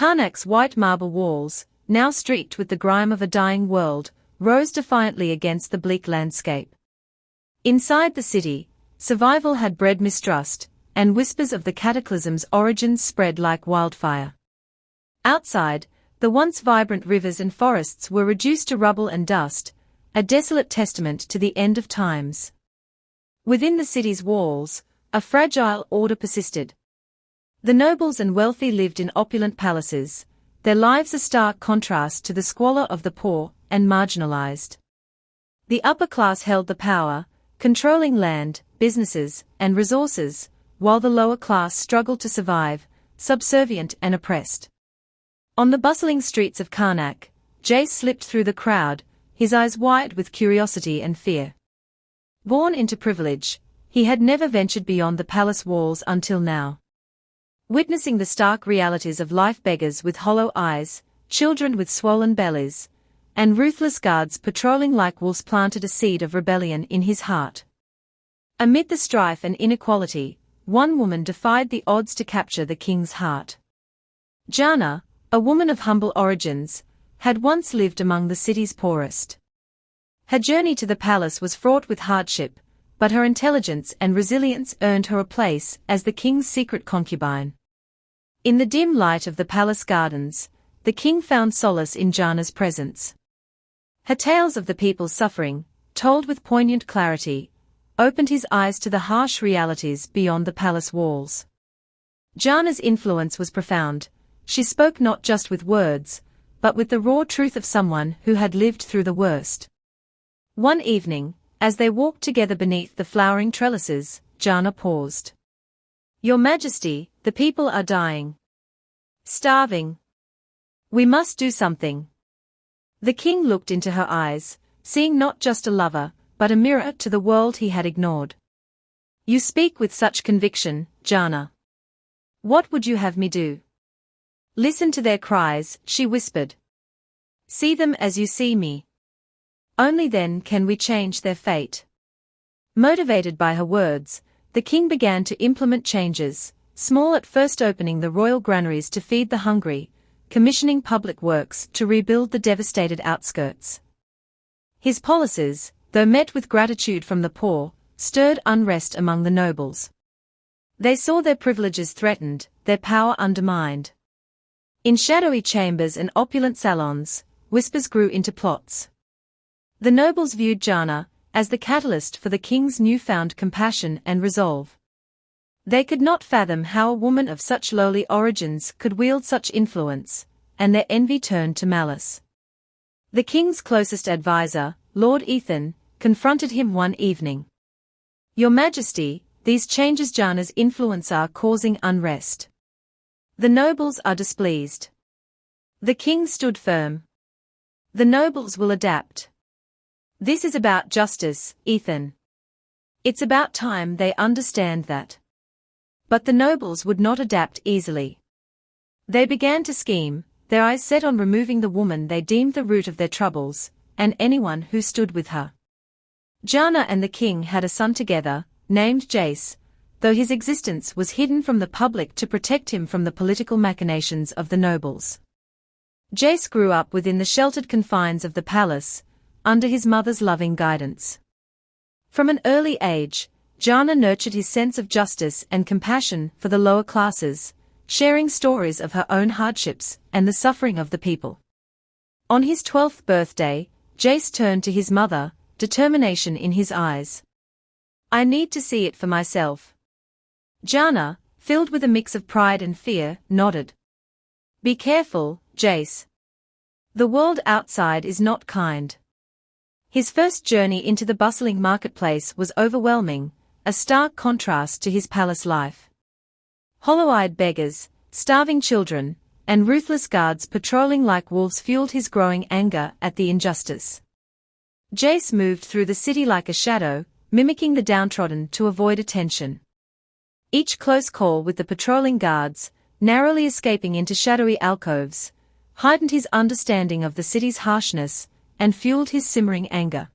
Karnak's white marble walls, now streaked with the grime of a dying world, rose defiantly against the bleak landscape. Inside the city, survival had bred mistrust, and whispers of the cataclysm's origins spread like wildfire. Outside, the once vibrant rivers and forests were reduced to rubble and dust, a desolate testament to the end of times. Within the city's walls, a fragile order persisted. The nobles and wealthy lived in opulent palaces, their lives a stark contrast to the squalor of the poor and marginalized. The upper class held the power, controlling land, businesses, and resources, while the lower class struggled to survive, subservient and oppressed. On the bustling streets of Karnak, Jace slipped through the crowd, his eyes wide with curiosity and fear. Born into privilege, he had never ventured beyond the palace walls until now. Witnessing the stark realities of life, beggars with hollow eyes, children with swollen bellies, and ruthless guards patrolling like wolves planted a seed of rebellion in his heart. Amid the strife and inequality, one woman defied the odds to capture the king's heart. Jana, a woman of humble origins, had once lived among the city's poorest. Her journey to the palace was fraught with hardship, but her intelligence and resilience earned her a place as the king's secret concubine. In the dim light of the palace gardens, the king found solace in Jana's presence. Her tales of the people's suffering, told with poignant clarity, opened his eyes to the harsh realities beyond the palace walls. Jana's influence was profound. She spoke not just with words, but with the raw truth of someone who had lived through the worst. One evening, as they walked together beneath the flowering trellises, Jana paused. "Your Majesty, the people are dying. Starving. We must do something." The king looked into her eyes, seeing not just a lover, but a mirror to the world he had ignored. "You speak with such conviction, Jana. What would you have me do?" "Listen to their cries," she whispered. "See them as you see me. Only then can we change their fate." Motivated by her words, the king began to implement changes, small at first, opening the royal granaries to feed the hungry, commissioning public works to rebuild the devastated outskirts. His policies, though met with gratitude from the poor, stirred unrest among the nobles. They saw their privileges threatened, their power undermined. In shadowy chambers and opulent salons, whispers grew into plots. The nobles viewed Jana as the catalyst for the king's newfound compassion and resolve. They could not fathom how a woman of such lowly origins could wield such influence, and their envy turned to malice. The king's closest advisor, Lord Ethan, confronted him one evening. "Your Majesty, these changes Jana's influence are causing unrest. The nobles are displeased." The king stood firm. "The nobles will adapt. This is about justice, Ethan. It's about time they understand that." But the nobles would not adapt easily. They began to scheme, their eyes set on removing the woman they deemed the root of their troubles, and anyone who stood with her. Jana and the king had a son together, named Jace, though his existence was hidden from the public to protect him from the political machinations of the nobles. Jace grew up within the sheltered confines of the palace, under his mother's loving guidance. From an early age, Jana nurtured his sense of justice and compassion for the lower classes, sharing stories of her own hardships and the suffering of the people. On his 12th birthday, Jace turned to his mother, determination in his eyes. "I need to see it for myself." Jana, filled with a mix of pride and fear, nodded. "Be careful, Jace. The world outside is not kind." His first journey into the bustling marketplace was overwhelming, a stark contrast to his palace life. Hollow-eyed beggars, starving children, and ruthless guards patrolling like wolves fueled his growing anger at the injustice. Jace moved through the city like a shadow, mimicking the downtrodden to avoid attention. Each close call with the patrolling guards, narrowly escaping into shadowy alcoves, heightened his understanding of the city's harshness and fueled his simmering anger.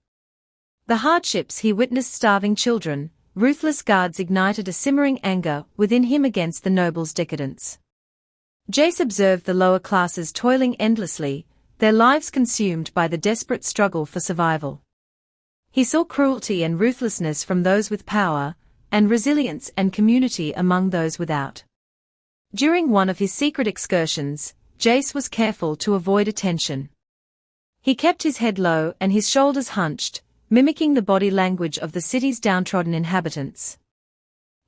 The hardships he witnessed, starving children, ruthless guards, ignited a simmering anger within him against the nobles' decadence. Jace observed the lower classes toiling endlessly, their lives consumed by the desperate struggle for survival. He saw cruelty and ruthlessness from those with power, and resilience and community among those without. During one of his secret excursions, Jace was careful to avoid attention. He kept his head low and his shoulders hunched, mimicking the body language of the city's downtrodden inhabitants.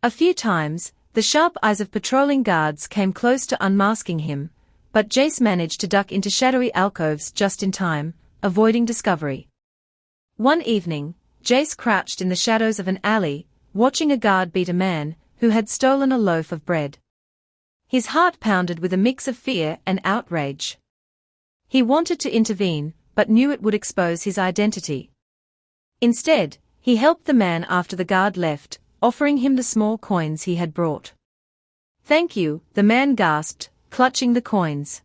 A few times, the sharp eyes of patrolling guards came close to unmasking him, but Jace managed to duck into shadowy alcoves just in time, avoiding discovery. One evening, Jace crouched in the shadows of an alley, watching a guard beat a man who had stolen a loaf of bread. His heart pounded with a mix of fear and outrage. He wanted to intervene, but knew it would expose his identity. Instead, he helped the man after the guard left, offering him the small coins he had brought. "Thank you," the man gasped, clutching the coins.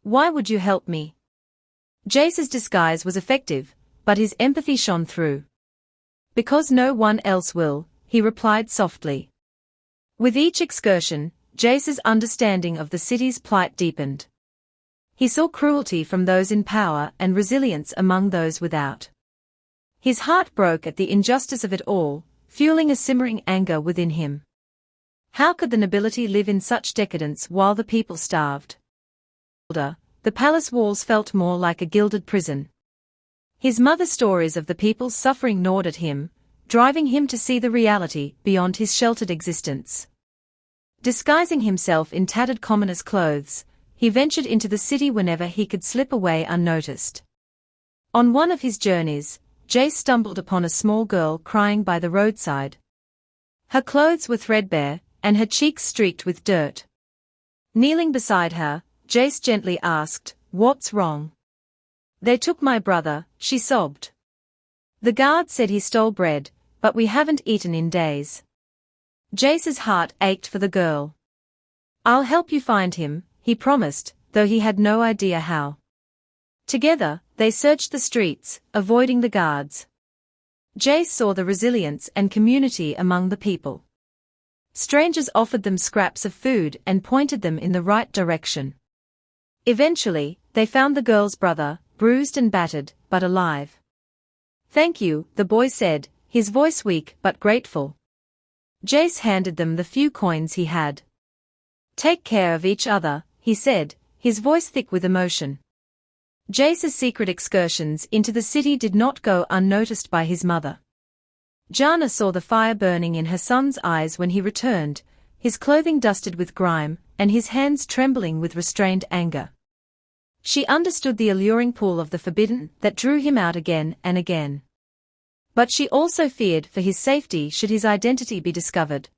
"Why would you help me?" Jace's disguise was effective, but his empathy shone through. "Because no one else will," he replied softly. With each excursion, Jace's understanding of the city's plight deepened. He saw cruelty from those in power and resilience among those without. His heart broke at the injustice of it all, fueling a simmering anger within him. How could the nobility live in such decadence while the people starved? The palace walls felt more like a gilded prison. His mother's stories of the people's suffering gnawed at him, driving him to see the reality beyond his sheltered existence. Disguising himself in tattered commoner's clothes, he ventured into the city whenever he could slip away unnoticed. On one of his journeys, Jace stumbled upon a small girl crying by the roadside. Her clothes were threadbare, and her cheeks streaked with dirt. Kneeling beside her, Jace gently asked, "What's wrong?" "They took my brother," she sobbed. "The guard said he stole bread, but we haven't eaten in days." Jace's heart ached for the girl. "I'll help you find him," he promised, though he had no idea how. Together, they searched the streets, avoiding the guards. Jace saw the resilience and community among the people. Strangers offered them scraps of food and pointed them in the right direction. Eventually, they found the girl's brother, bruised and battered, but alive. "Thank you," the boy said, his voice weak but grateful. Jace handed them the few coins he had. "Take care of each other," he said, his voice thick with emotion. Jace's secret excursions into the city did not go unnoticed by his mother. Jana saw the fire burning in her son's eyes when he returned, his clothing dusted with grime, and his hands trembling with restrained anger. She understood the alluring pull of the forbidden that drew him out again and again. But she also feared for his safety should his identity be discovered.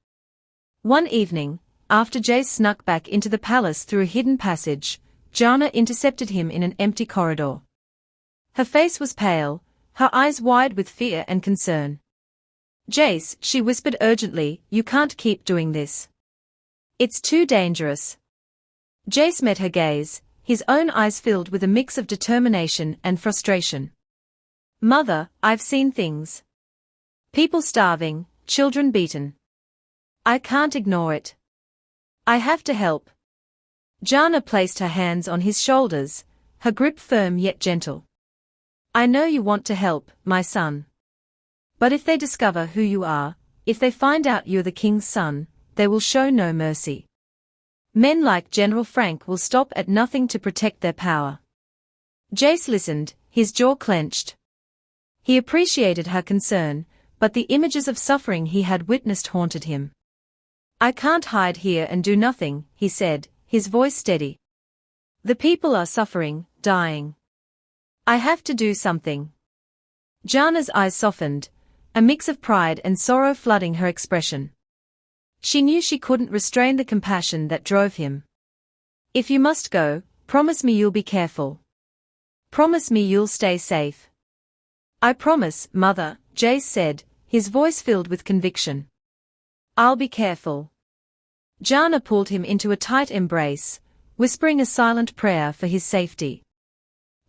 One evening, after Jace snuck back into the palace through a hidden passage, Jana intercepted him in an empty corridor. Her face was pale, her eyes wide with fear and concern. "Jace," she whispered urgently, "you can't keep doing this. It's too dangerous." Jace met her gaze, his own eyes filled with a mix of determination and frustration. "Mother, I've seen things. People starving, children beaten. I can't ignore it. I have to help." Jana placed her hands on his shoulders, her grip firm yet gentle. "I know you want to help, my son. But if they discover who you are, if they find out you're the king's son, they will show no mercy. Men like General Frank will stop at nothing to protect their power." Jace listened, his jaw clenched. He appreciated her concern, but the images of suffering he had witnessed haunted him. "I can't hide here and do nothing," he said, his voice steady. "The people are suffering, dying. I have to do something." Jana's eyes softened, a mix of pride and sorrow flooding her expression. She knew she couldn't restrain the compassion that drove him. "If you must go, promise me you'll be careful. Promise me you'll stay safe." "I promise, Mother," Jace said, his voice filled with conviction. "I'll be careful." Jana pulled him into a tight embrace, whispering a silent prayer for his safety.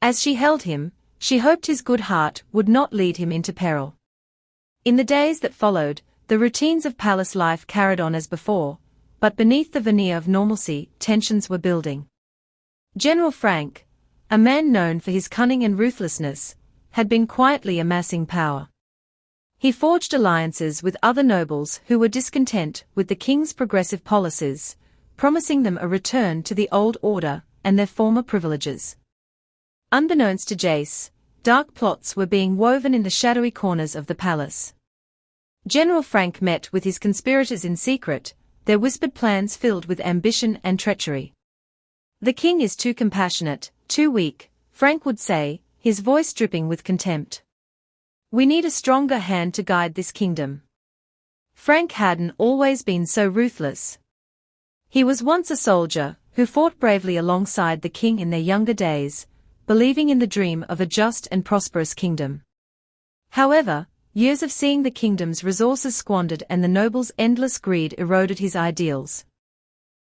As she held him, she hoped his good heart would not lead him into peril. In the days that followed, the routines of palace life carried on as before, but beneath the veneer of normalcy, tensions were building. General Frank, a man known for his cunning and ruthlessness, had been quietly amassing power. He forged alliances with other nobles who were discontent with the king's progressive policies, promising them a return to the old order and their former privileges. Unbeknownst to Jace, dark plots were being woven in the shadowy corners of the palace. General Frank met with his conspirators in secret, their whispered plans filled with ambition and treachery. "The king is too compassionate, too weak," Frank would say, his voice dripping with contempt. "We need a stronger hand to guide this kingdom." Frank hadn't always been so ruthless. He was once a soldier who fought bravely alongside the king in their younger days, believing in the dream of a just and prosperous kingdom. However, years of seeing the kingdom's resources squandered and the nobles' endless greed eroded his ideals.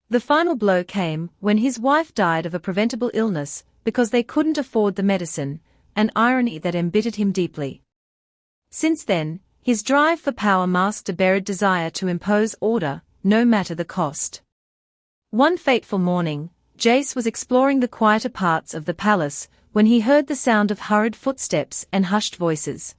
The final blow came when his wife died of a preventable illness because they couldn't afford the medicine, an irony that embittered him deeply. Since then, his drive for power masked a buried desire to impose order, no matter the cost. One fateful morning, Jace was exploring the quieter parts of the palace when he heard the sound of hurried footsteps and hushed voices.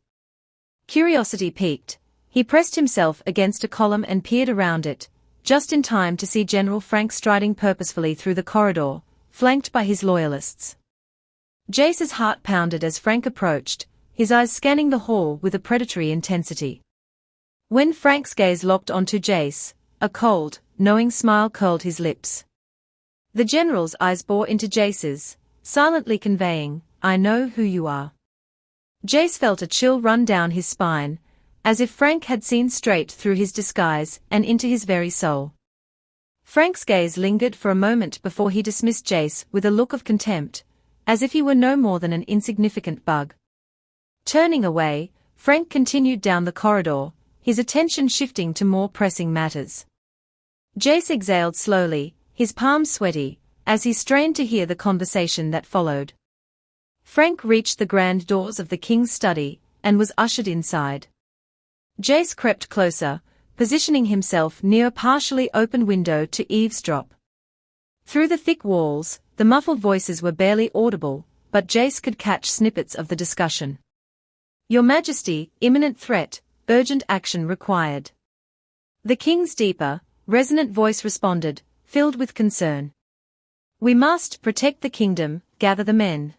Curiosity piqued, he pressed himself against a column and peered around it, just in time to see General Frank striding purposefully through the corridor, flanked by his loyalists. Jace's heart pounded as Frank approached, his eyes scanning the hall with a predatory intensity. When Frank's gaze locked onto Jace, a cold, knowing smile curled his lips. The general's eyes bore into Jace's, silently conveying, "I know who you are." Jace felt a chill run down his spine, as if Frank had seen straight through his disguise and into his very soul. Frank's gaze lingered for a moment before he dismissed Jace with a look of contempt, as if he were no more than an insignificant bug. Turning away, Frank continued down the corridor, his attention shifting to more pressing matters. Jace exhaled slowly, his palms sweaty, as he strained to hear the conversation that followed. Frank reached the grand doors of the king's study, and was ushered inside. Jace crept closer, positioning himself near a partially open window to eavesdrop. Through the thick walls, the muffled voices were barely audible, but Jace could catch snippets of the discussion. "Your Majesty, imminent threat, urgent action required." The king's deeper, resonant voice responded, filled with concern. "We must protect the kingdom, gather the men."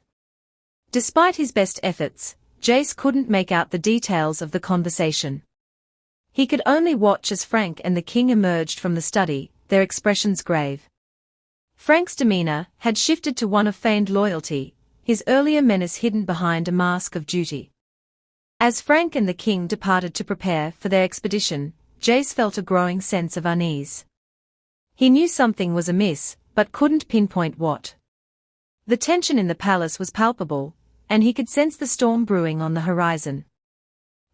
Despite his best efforts, Jace couldn't make out the details of the conversation. He could only watch as Frank and the king emerged from the study, their expressions grave. Frank's demeanor had shifted to one of feigned loyalty, his earlier menace hidden behind a mask of duty. As Frank and the king departed to prepare for their expedition, Jace felt a growing sense of unease. He knew something was amiss, but couldn't pinpoint what. The tension in the palace was palpable, and he could sense the storm brewing on the horizon.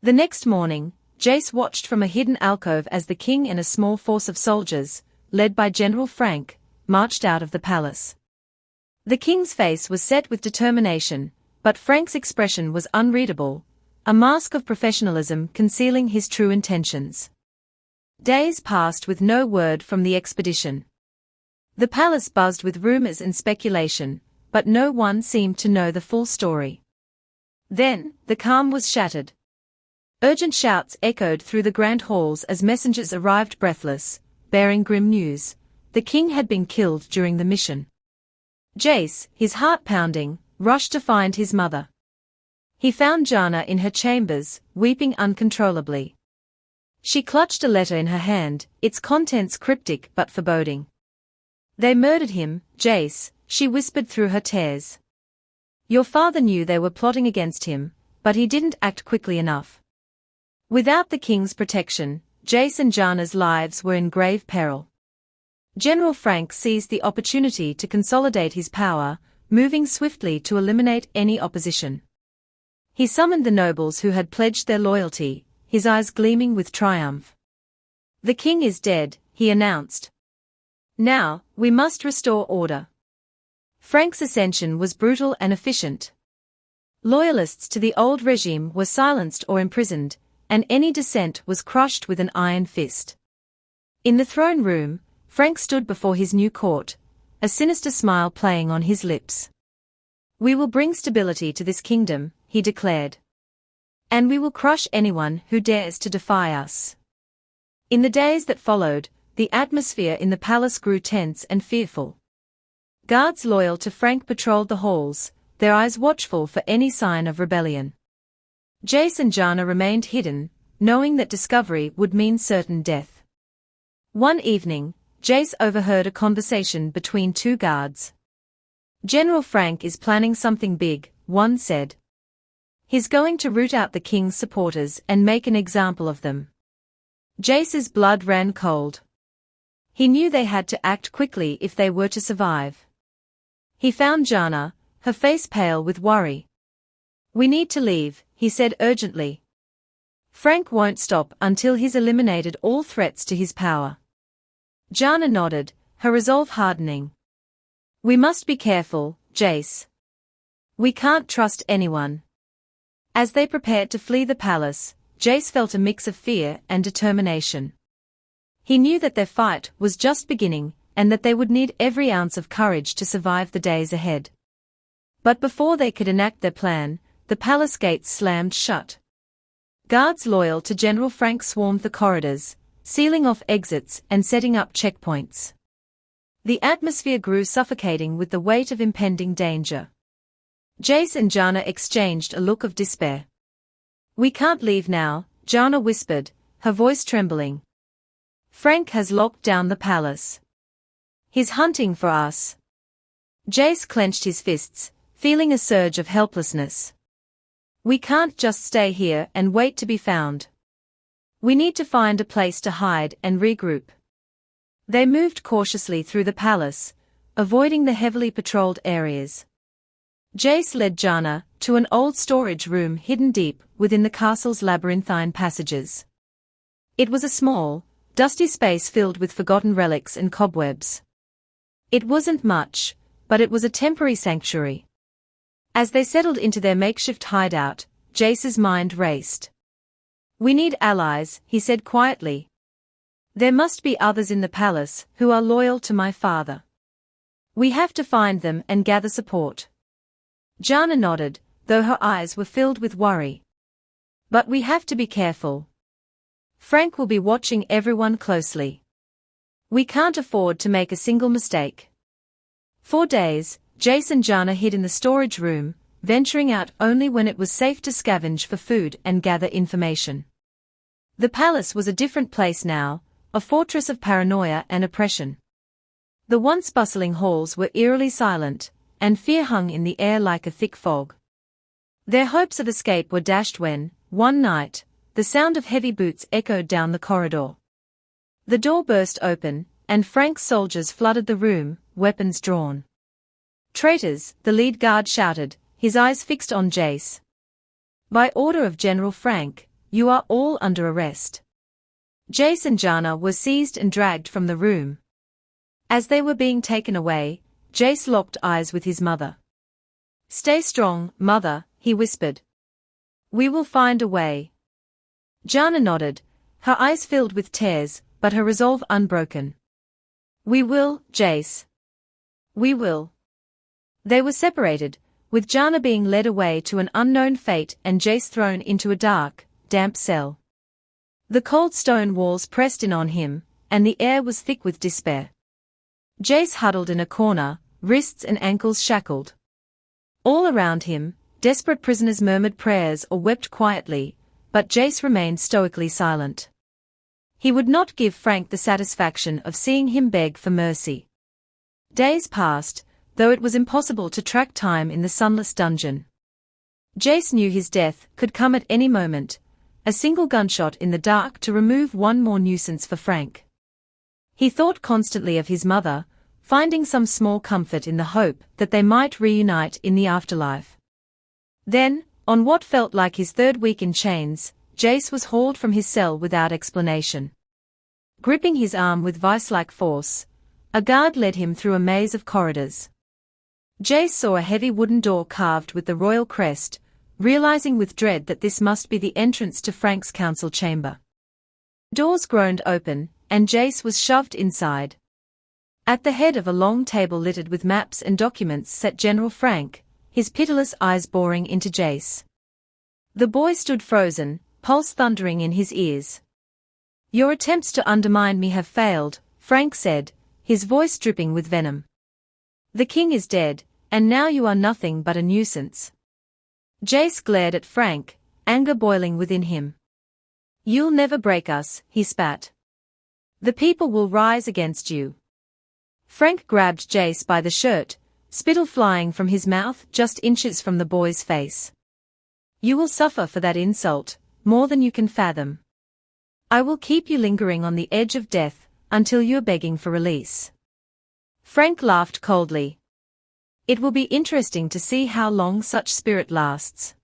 The next morning, Jace watched from a hidden alcove as the king and a small force of soldiers, led by General Frank, marched out of the palace. The king's face was set with determination, but Frank's expression was unreadable, a mask of professionalism concealing his true intentions. Days passed with no word from the expedition. The palace buzzed with rumors and speculation, but no one seemed to know the full story. Then, the calm was shattered. Urgent shouts echoed through the grand halls as messengers arrived breathless, bearing grim news. The king had been killed during the mission. Jace, his heart pounding, rushed to find his mother. He found Jana in her chambers, weeping uncontrollably. She clutched a letter in her hand, its contents cryptic but foreboding. "They murdered him, Jace," she whispered through her tears. "Your father knew they were plotting against him, but he didn't act quickly enough." Without the king's protection, Jace and Jana's lives were in grave peril. General Frank seized the opportunity to consolidate his power, moving swiftly to eliminate any opposition. He summoned the nobles who had pledged their loyalty, his eyes gleaming with triumph. "The king is dead," he announced. "Now, we must restore order." Frank's ascension was brutal and efficient. Loyalists to the old regime were silenced or imprisoned, and any dissent was crushed with an iron fist. In the throne room, Frank stood before his new court, a sinister smile playing on his lips. "We will bring stability to this kingdom," he declared. "And we will crush anyone who dares to defy us." In the days that followed, the atmosphere in the palace grew tense and fearful. Guards loyal to Frank patrolled the halls, their eyes watchful for any sign of rebellion. Jace and Jana remained hidden, knowing that discovery would mean certain death. One evening, Jace overheard a conversation between two guards. "General Frank is planning something big," one said. "He's going to root out the king's supporters and make an example of them." Jace's blood ran cold. He knew they had to act quickly if they were to survive. He found Jana, her face pale with worry. "We need to leave," he said urgently. "Frank won't stop until he's eliminated all threats to his power." Jana nodded, her resolve hardening. "We must be careful, Jace. We can't trust anyone." As they prepared to flee the palace, Jace felt a mix of fear and determination. He knew that their fight was just beginning, and that they would need every ounce of courage to survive the days ahead. But before they could enact their plan, the palace gates slammed shut. Guards loyal to General Frank swarmed the corridors, sealing off exits and setting up checkpoints. The atmosphere grew suffocating with the weight of impending danger. Jace and Jana exchanged a look of despair. "We can't leave now," Jana whispered, her voice trembling. "Frank has locked down the palace. He's hunting for us." Jace clenched his fists, feeling a surge of helplessness. "We can't just stay here and wait to be found. We need to find a place to hide and regroup." They moved cautiously through the palace, avoiding the heavily patrolled areas. Jace led Jana to an old storage room hidden deep within the castle's labyrinthine passages. It was a small, dusty space filled with forgotten relics and cobwebs. It wasn't much, but it was a temporary sanctuary. As they settled into their makeshift hideout, Jace's mind raced. "We need allies," he said quietly. "There must be others in the palace who are loyal to my father. We have to find them and gather support." Jana nodded, though her eyes were filled with worry. "But we have to be careful. Frank will be watching everyone closely. We can't afford to make a single mistake." For days, Jace and Jana hid in the storage room, venturing out only when it was safe to scavenge for food and gather information. The palace was a different place now, a fortress of paranoia and oppression. The once bustling halls were eerily silent, and fear hung in the air like a thick fog. Their hopes of escape were dashed when, one night, the sound of heavy boots echoed down the corridor. The door burst open, and Frank's soldiers flooded the room, weapons drawn. "Traitors," the lead guard shouted, his eyes fixed on Jace. "By order of General Frank, you are all under arrest." Jace and Jana were seized and dragged from the room. As they were being taken away, Jace locked eyes with his mother. "Stay strong, mother," he whispered. "We will find a way." Jana nodded, her eyes filled with tears, but her resolve unbroken. "We will, Jace. We will." They were separated, with Jana being led away to an unknown fate and Jace thrown into a dark, damp cell. The cold stone walls pressed in on him, and the air was thick with despair. Jace huddled in a corner, wrists and ankles shackled. All around him, desperate prisoners murmured prayers or wept quietly, but Jace remained stoically silent. He would not give Frank the satisfaction of seeing him beg for mercy. Days passed, though it was impossible to track time in the sunless dungeon. Jace knew his death could come at any moment, a single gunshot in the dark to remove one more nuisance for Frank. He thought constantly of his mother, finding some small comfort in the hope that they might reunite in the afterlife. Then, on what felt like his third week in chains, Jace was hauled from his cell without explanation. Gripping his arm with vice-like force, a guard led him through a maze of corridors. Jace saw a heavy wooden door carved with the royal crest, realizing with dread that this must be the entrance to Frank's council chamber. Doors groaned open, and Jace was shoved inside. At the head of a long table littered with maps and documents sat General Frank, his pitiless eyes boring into Jace. The boy stood frozen, pulse thundering in his ears. "Your attempts to undermine me have failed," Frank said, his voice dripping with venom. "The king is dead, and now you are nothing but a nuisance." Jace glared at Frank, anger boiling within him. "You'll never break us," he spat. "The people will rise against you." Frank grabbed Jace by the shirt, spittle flying from his mouth just inches from the boy's face. "You will suffer for that insult, more than you can fathom. I will keep you lingering on the edge of death, until you're begging for release." Frank laughed coldly. "It will be interesting to see how long such spirit lasts."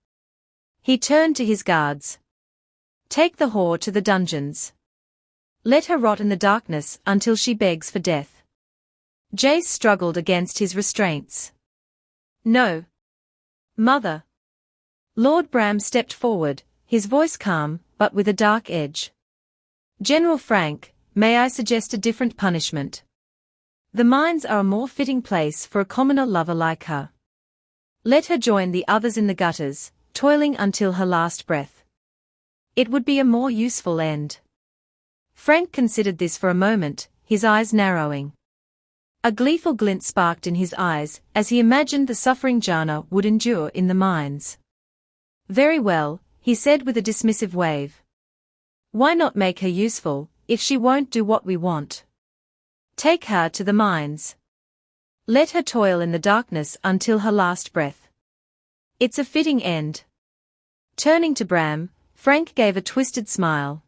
He turned to his guards. "Take the whore to the dungeons. Let her rot in the darkness until she begs for death." Jace struggled against his restraints. "No. Mother." Lord Bram stepped forward, his voice calm, but with a dark edge. "General Frank, may I suggest a different punishment? The mines are a more fitting place for a commoner lover like her. Let her join the others in the gutters, toiling until her last breath. It would be a more useful end." Frank considered this for a moment, his eyes narrowing. A gleeful glint sparked in his eyes as he imagined the suffering Jana would endure in the mines. "Very well," he said with a dismissive wave. "Why not make her useful, if she won't do what we want? Take her to the mines. Let her toil in the darkness until her last breath. It's a fitting end." Turning to Bram, Frank gave a twisted smile.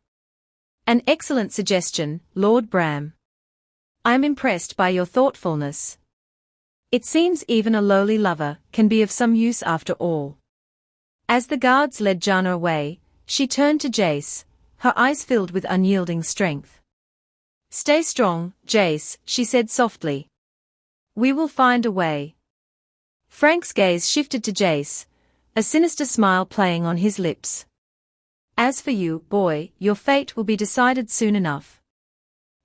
"An excellent suggestion, Lord Bram. I'm impressed by your thoughtfulness. It seems even a lowly lover can be of some use after all." As the guards led Jana away, she turned to Jace, her eyes filled with unyielding strength. "Stay strong, Jace," she said softly. "We will find a way." Frank's gaze shifted to Jace, a sinister smile playing on his lips. "As for you, boy, your fate will be decided soon enough."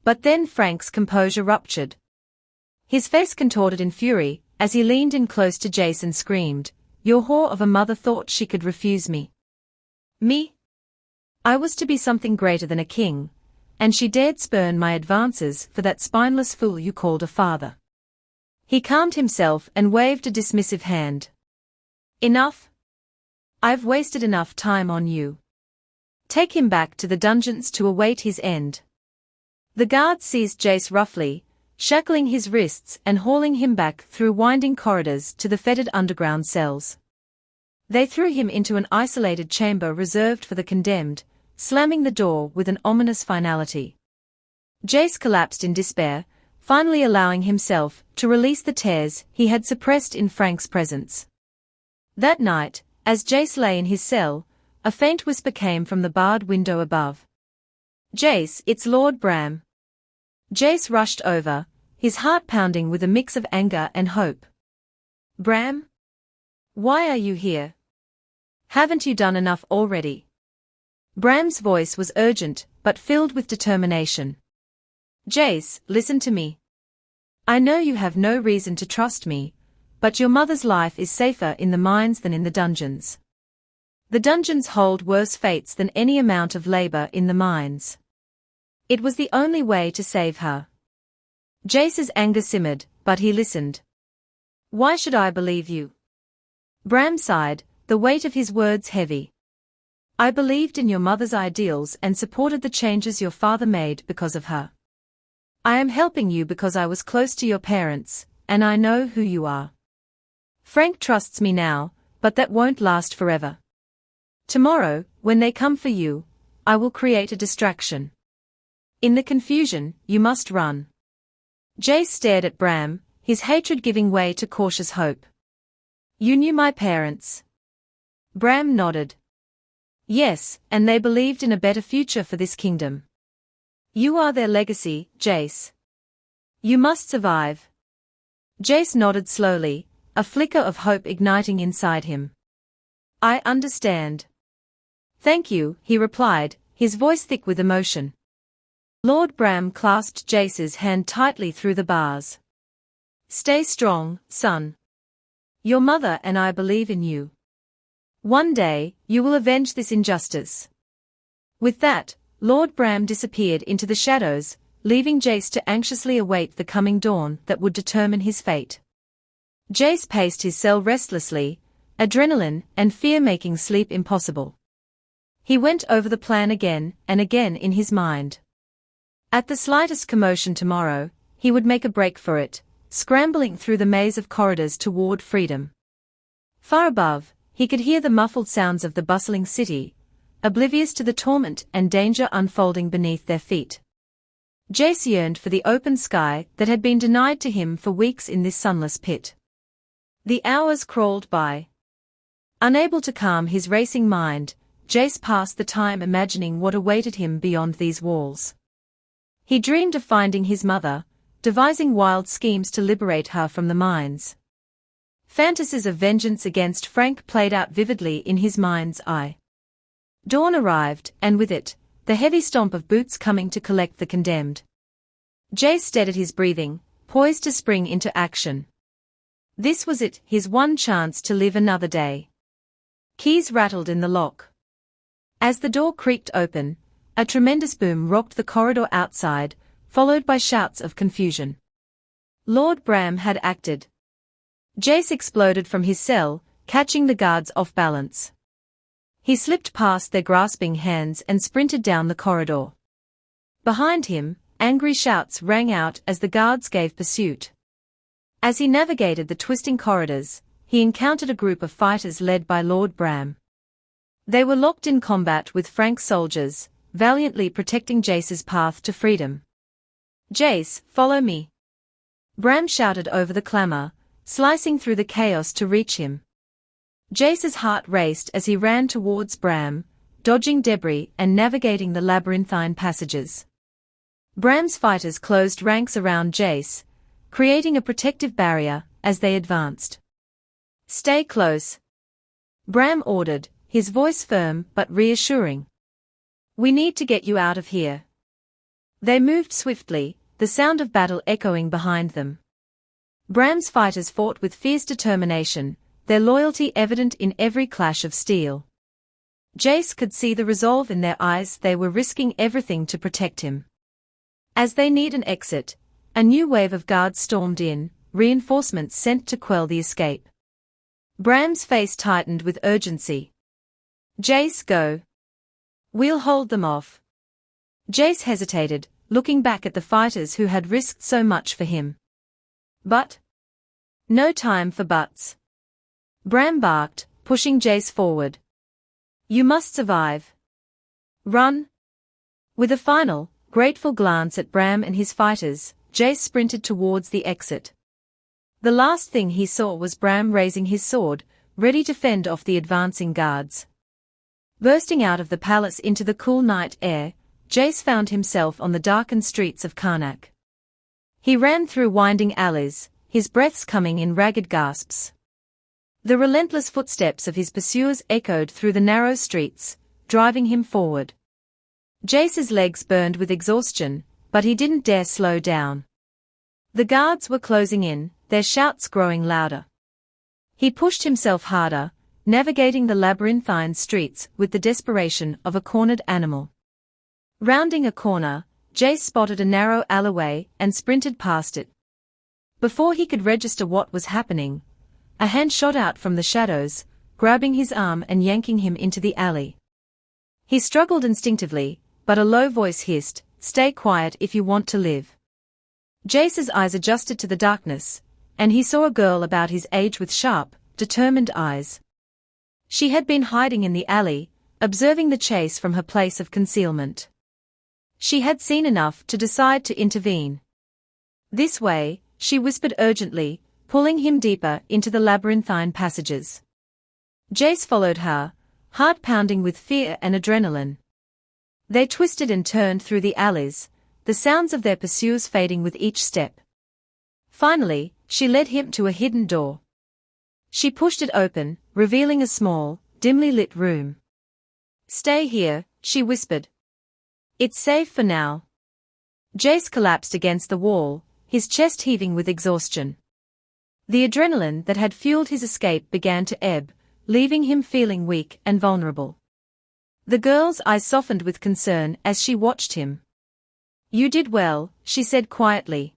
But then Frank's composure ruptured. His face contorted in fury, as he leaned in close to Jace and screamed, "Your whore of a mother thought she could refuse me. Me? I was to be something greater than a king, and she dared spurn my advances for that spineless fool you called a father." He calmed himself and waved a dismissive hand. "Enough. I've wasted enough time on you. Take him back to the dungeons to await his end." The guards seized Jace roughly, shackling his wrists and hauling him back through winding corridors to the fetid underground cells. They threw him into an isolated chamber reserved for the condemned, slamming the door with an ominous finality. Jace collapsed in despair, finally allowing himself to release the tears he had suppressed in Frank's presence. That night, as Jace lay in his cell, a faint whisper came from the barred window above. "Jace, it's Lord Bram." Jace rushed over, his heart pounding with a mix of anger and hope. "Bram? Why are you here? Haven't you done enough already?" Bram's voice was urgent, but filled with determination. "Jace, listen to me. I know you have no reason to trust me, but your mother's life is safer in the mines than in the dungeons. The dungeons hold worse fates than any amount of labor in the mines. It was the only way to save her." Jace's anger simmered, but he listened. "Why should I believe you?" Bram sighed, the weight of his words heavy. "I believed in your mother's ideals and supported the changes your father made because of her. I am helping you because I was close to your parents, and I know who you are. Frank trusts me now, but that won't last forever. Tomorrow, when they come for you, I will create a distraction. In the confusion, you must run." Jace stared at Bram, his hatred giving way to cautious hope. "You knew my parents?" Bram nodded. "Yes, and they believed in a better future for this kingdom. You are their legacy, Jace. You must survive." Jace nodded slowly, a flicker of hope igniting inside him. "I understand. Thank you," he replied, his voice thick with emotion. Lord Bram clasped Jace's hand tightly through the bars. "Stay strong, son. Your mother and I believe in you. One day, you will avenge this injustice." With that, Lord Bram disappeared into the shadows, leaving Jace to anxiously await the coming dawn that would determine his fate. Jace paced his cell restlessly, adrenaline and fear making sleep impossible. He went over the plan again and again in his mind. At the slightest commotion tomorrow, he would make a break for it, scrambling through the maze of corridors toward freedom. Far above, he could hear the muffled sounds of the bustling city, oblivious to the torment and danger unfolding beneath their feet. Jace yearned for the open sky that had been denied to him for weeks in this sunless pit. The hours crawled by. Unable to calm his racing mind, Jace passed the time imagining what awaited him beyond these walls. He dreamed of finding his mother, devising wild schemes to liberate her from the mines. Fantasies of vengeance against Frank played out vividly in his mind's eye. Dawn arrived, and with it, the heavy stomp of boots coming to collect the condemned. Jace steadied his breathing, poised to spring into action. This was it, his one chance to live another day. Keys rattled in the lock. As the door creaked open, a tremendous boom rocked the corridor outside, followed by shouts of confusion. Lord Bram had acted. Jace exploded from his cell, catching the guards off balance. He slipped past their grasping hands and sprinted down the corridor. Behind him, angry shouts rang out as the guards gave pursuit. As he navigated the twisting corridors, he encountered a group of fighters led by Lord Bram. They were locked in combat with Frank's soldiers, valiantly protecting Jace's path to freedom. "Jace, follow me!" Bram shouted over the clamor, slicing through the chaos to reach him. Jace's heart raced as he ran towards Bram, dodging debris and navigating the labyrinthine passages. Bram's fighters closed ranks around Jace, creating a protective barrier as they advanced. "Stay close," Bram ordered, his voice firm but reassuring. "We need to get you out of here." They moved swiftly, the sound of battle echoing behind them. Bram's fighters fought with fierce determination, their loyalty evident in every clash of steel. Jace could see the resolve in their eyes. They were risking everything to protect him. As they neared an exit, a new wave of guards stormed in, reinforcements sent to quell the escape. Bram's face tightened with urgency. "Jace, go. We'll hold them off." Jace hesitated, looking back at the fighters who had risked so much for him. "But?" "No time for buts." Bram barked, pushing Jace forward. "You must survive. Run." With a final, grateful glance at Bram and his fighters, Jace sprinted towards the exit. The last thing he saw was Bram raising his sword, ready to fend off the advancing guards. Bursting out of the palace into the cool night air, Jace found himself on the darkened streets of Karnak. He ran through winding alleys, his breaths coming in ragged gasps. The relentless footsteps of his pursuers echoed through the narrow streets, driving him forward. Jace's legs burned with exhaustion, but he didn't dare slow down. The guards were closing in, their shouts growing louder. He pushed himself harder, navigating the labyrinthine streets with the desperation of a cornered animal. Rounding a corner, Jace spotted a narrow alleyway and sprinted past it. Before he could register what was happening, a hand shot out from the shadows, grabbing his arm and yanking him into the alley. He struggled instinctively, but a low voice hissed, "Stay quiet if you want to live." Jace's eyes adjusted to the darkness, and he saw a girl about his age with sharp, determined eyes. She had been hiding in the alley, observing the chase from her place of concealment. She had seen enough to decide to intervene. "This way," she whispered urgently, pulling him deeper into the labyrinthine passages. Jace followed her, heart pounding with fear and adrenaline. They twisted and turned through the alleys, the sounds of their pursuers fading with each step. Finally, she led him to a hidden door. She pushed it open, revealing a small, dimly lit room. "Stay here," she whispered. "It's safe for now." Jace collapsed against the wall, his chest heaving with exhaustion. The adrenaline that had fueled his escape began to ebb, leaving him feeling weak and vulnerable. The girl's eyes softened with concern as she watched him. "You did well," she said quietly.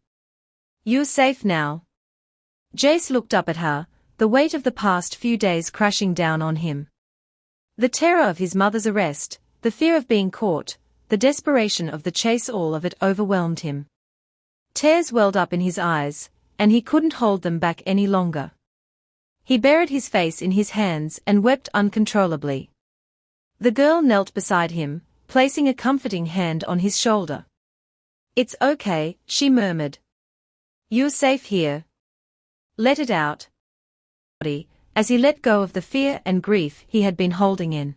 "You're safe now." Jace looked up at her, the weight of the past few days crashing down on him. The terror of his mother's arrest, the fear of being caught, the desperation of the chase, all of it overwhelmed him. Tears welled up in his eyes, and he couldn't hold them back any longer. He buried his face in his hands and wept uncontrollably. The girl knelt beside him, placing a comforting hand on his shoulder. "It's okay," she murmured. "You're safe here. Let it out." As he let go of the fear and grief he had been holding in.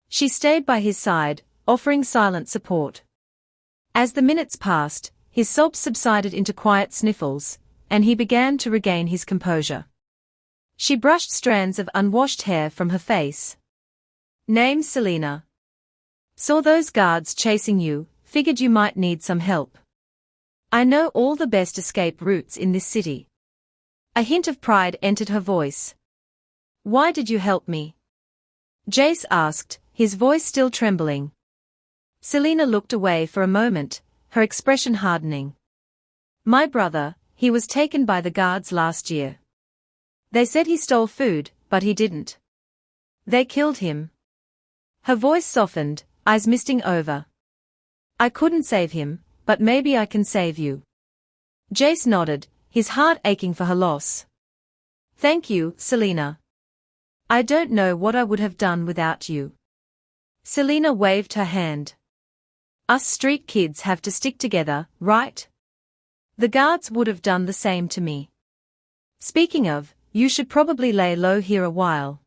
She stayed by his side, offering silent support. As the minutes passed, his sobs subsided into quiet sniffles, and he began to regain his composure. She brushed strands of unwashed hair from her face. "Name's Selena. Saw those guards chasing you, figured you might need some help. I know all the best escape routes in this city." A hint of pride entered her voice. "Why did you help me?" Jace asked, his voice still trembling. Selena looked away for a moment, her expression hardening. "My brother, he was taken by the guards last year. They said he stole food, but he didn't. They killed him." Her voice softened, eyes misting over. "I couldn't save him, but maybe I can save you." Jace nodded, his heart aching for her loss. "Thank you, Selena. I don't know what I would have done without you." Selena waved her hand. "Us street kids have to stick together, right? The guards would have done the same to me. Speaking of, you should probably lay low here a while."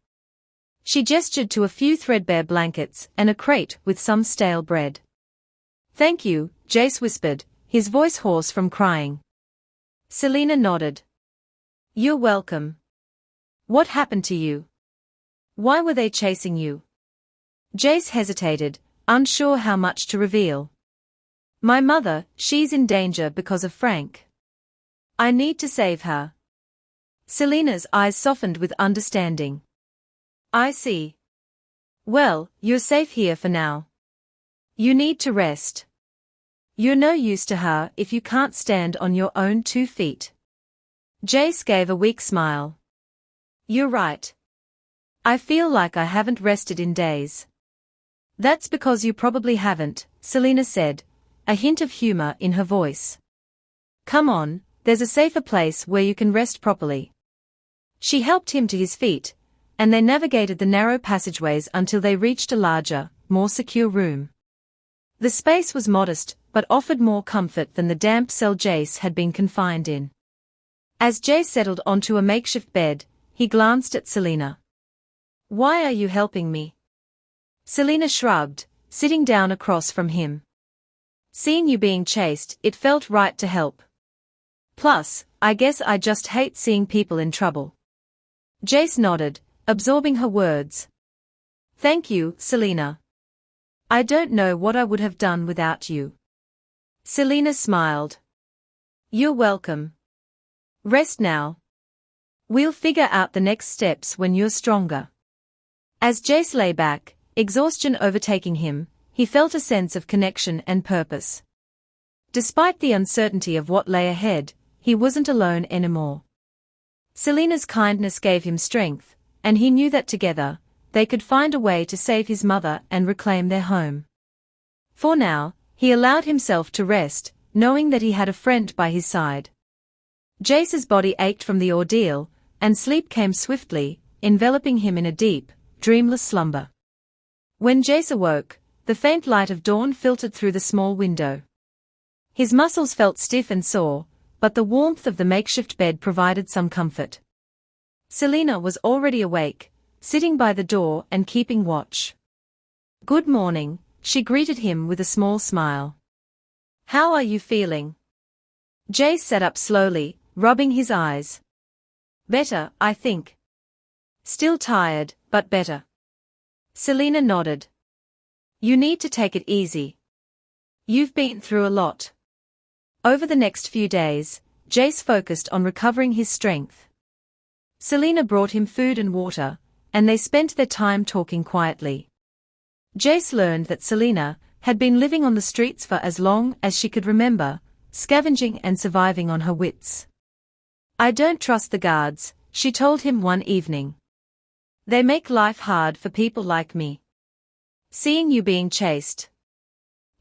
She gestured to a few threadbare blankets and a crate with some stale bread. "Thank you," Jace whispered, his voice hoarse from crying. Selena nodded. "You're welcome. What happened to you? Why were they chasing you?" Jace hesitated, unsure how much to reveal. "My mother, she's in danger because of Frank. I need to save her." Selena's eyes softened with understanding. "I see. Well, you're safe here for now. You need to rest. You're no use to her if you can't stand on your own 2 feet." Jace gave a weak smile. "You're right. I feel like I haven't rested in days." "That's because you probably haven't," Selena said, a hint of humor in her voice. "Come on, there's a safer place where you can rest properly." She helped him to his feet, and they navigated the narrow passageways until they reached a larger, more secure room. The space was modest, but offered more comfort than the damp cell Jace had been confined in. As Jace settled onto a makeshift bed, he glanced at Selena. "Why are you helping me?" Selena shrugged, sitting down across from him. "Seeing you being chased, it felt right to help. Plus, I guess I just hate seeing people in trouble." Jace nodded, absorbing her words. "Thank you, Selena. I don't know what I would have done without you." Selena smiled. "You're welcome. Rest now. We'll figure out the next steps when you're stronger." As Jace lay back, exhaustion overtaking him, he felt a sense of connection and purpose. Despite the uncertainty of what lay ahead, he wasn't alone anymore. Selena's kindness gave him strength, and he knew that together, they could find a way to save his mother and reclaim their home. For now, he allowed himself to rest, knowing that he had a friend by his side. Jace's body ached from the ordeal, and sleep came swiftly, enveloping him in a deep, dreamless slumber. When Jace awoke, the faint light of dawn filtered through the small window. His muscles felt stiff and sore, but the warmth of the makeshift bed provided some comfort. Selena was already awake, sitting by the door and keeping watch. "Good morning," she greeted him with a small smile. "How are you feeling?" Jace sat up slowly, rubbing his eyes. "Better, I think. Still tired, but better." Selena nodded. "You need to take it easy. You've been through a lot." Over the next few days, Jace focused on recovering his strength. Selena brought him food and water, and they spent their time talking quietly. Jace learned that Selena had been living on the streets for as long as she could remember, scavenging and surviving on her wits. "I don't trust the guards," she told him one evening. "They make life hard for people like me. Seeing you being chased,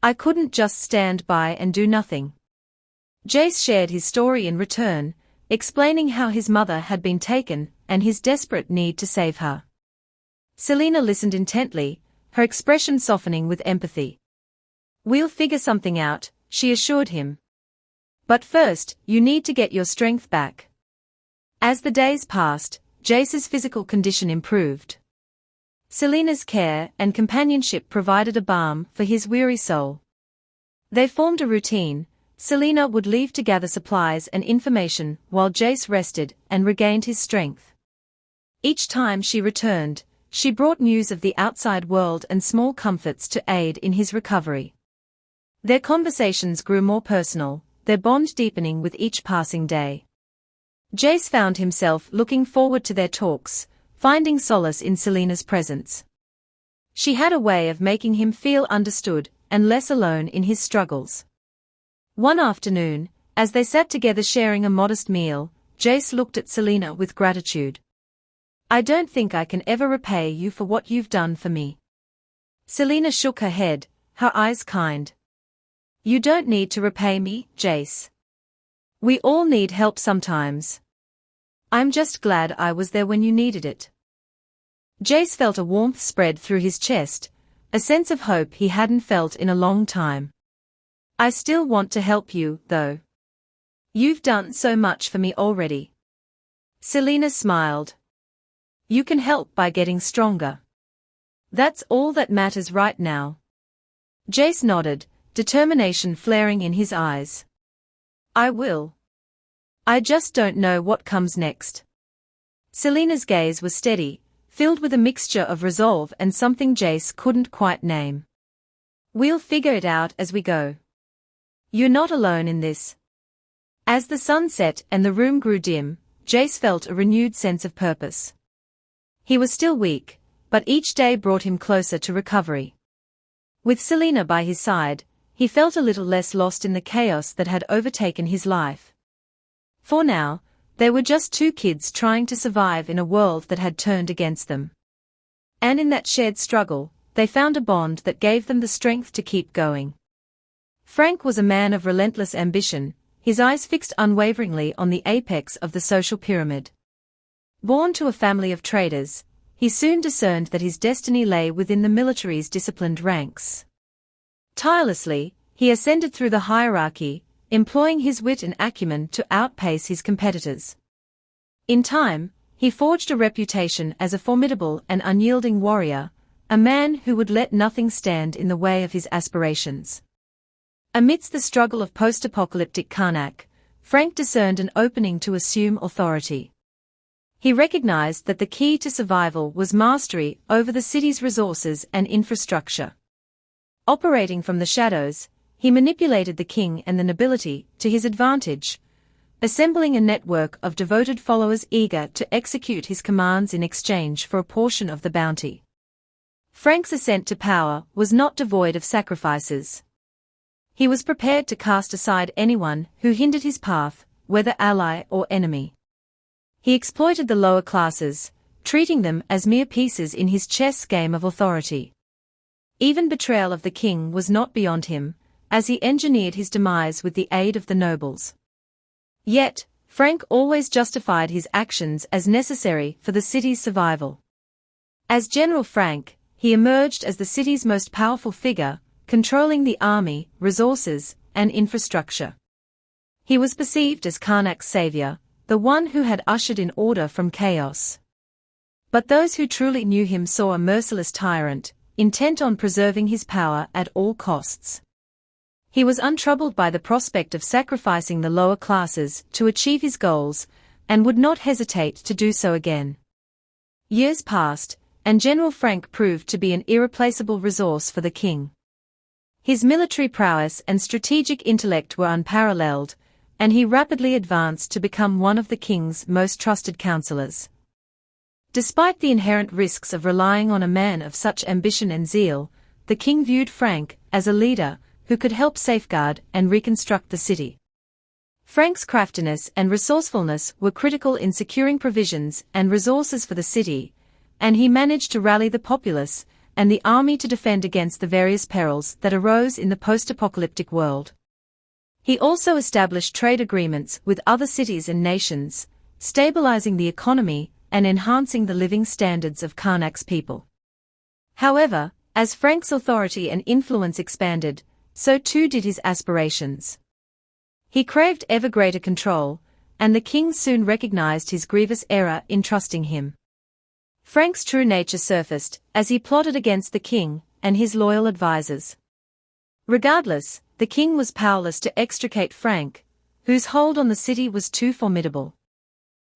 I couldn't just stand by and do nothing." Jace shared his story in return, explaining how his mother had been taken and his desperate need to save her. Selena listened intently, her expression softening with empathy. "We'll figure something out," she assured him. "But first, you need to get your strength back." As the days passed, Jace's physical condition improved. Selena's care and companionship provided a balm for his weary soul. They formed a routine. Selena would leave to gather supplies and information while Jace rested and regained his strength. Each time she returned, she brought news of the outside world and small comforts to aid in his recovery. Their conversations grew more personal, their bond deepening with each passing day. Jace found himself looking forward to their talks, finding solace in Selena's presence. She had a way of making him feel understood and less alone in his struggles. One afternoon, as they sat together sharing a modest meal, Jace looked at Selena with gratitude. "I don't think I can ever repay you for what you've done for me." Selena shook her head, her eyes kind. "You don't need to repay me, Jace. We all need help sometimes. I'm just glad I was there when you needed it." Jace felt a warmth spread through his chest, a sense of hope he hadn't felt in a long time. "I still want to help you, though. You've done so much for me already." Selena smiled. "You can help by getting stronger. That's all that matters right now." Jace nodded, determination flaring in his eyes. "I will. I just don't know what comes next." Selena's gaze was steady, filled with a mixture of resolve and something Jace couldn't quite name. "We'll figure it out as we go. You're not alone in this." As the sun set and the room grew dim, Jace felt a renewed sense of purpose. He was still weak, but each day brought him closer to recovery. With Selena by his side, he felt a little less lost in the chaos that had overtaken his life. For now, they were just two kids trying to survive in a world that had turned against them. And in that shared struggle, they found a bond that gave them the strength to keep going. Frank was a man of relentless ambition, his eyes fixed unwaveringly on the apex of the social pyramid. Born to a family of traders, he soon discerned that his destiny lay within the military's disciplined ranks. Tirelessly, he ascended through the hierarchy, employing his wit and acumen to outpace his competitors. In time, he forged a reputation as a formidable and unyielding warrior, a man who would let nothing stand in the way of his aspirations. Amidst the struggle of post-apocalyptic Karnak, Frank discerned an opening to assume authority. He recognized that the key to survival was mastery over the city's resources and infrastructure. Operating from the shadows, he manipulated the king and the nobility to his advantage, assembling a network of devoted followers eager to execute his commands in exchange for a portion of the bounty. Frank's ascent to power was not devoid of sacrifices. He was prepared to cast aside anyone who hindered his path, whether ally or enemy. He exploited the lower classes, treating them as mere pieces in his chess game of authority. Even betrayal of the king was not beyond him, as he engineered his demise with the aid of the nobles. Yet, Frank always justified his actions as necessary for the city's survival. As General Frank, he emerged as the city's most powerful figure, controlling the army, resources, and infrastructure. He was perceived as Karnak's savior, the one who had ushered in order from chaos. But those who truly knew him saw a merciless tyrant, intent on preserving his power at all costs. He was untroubled by the prospect of sacrificing the lower classes to achieve his goals, and would not hesitate to do so again. Years passed, and General Frank proved to be an irreplaceable resource for the king. His military prowess and strategic intellect were unparalleled, and he rapidly advanced to become one of the king's most trusted counselors. Despite the inherent risks of relying on a man of such ambition and zeal, the king viewed Frank as a leader who could help safeguard and reconstruct the city. Frank's craftiness and resourcefulness were critical in securing provisions and resources for the city, and he managed to rally the populace and the army to defend against the various perils that arose in the post-apocalyptic world. He also established trade agreements with other cities and nations, stabilizing the economy and enhancing the living standards of Karnak's people. However, as Frank's authority and influence expanded, so too did his aspirations. He craved ever greater control, and the king soon recognized his grievous error in trusting him. Frank's true nature surfaced as he plotted against the king and his loyal advisors. Regardless, the king was powerless to extricate Frank, whose hold on the city was too formidable.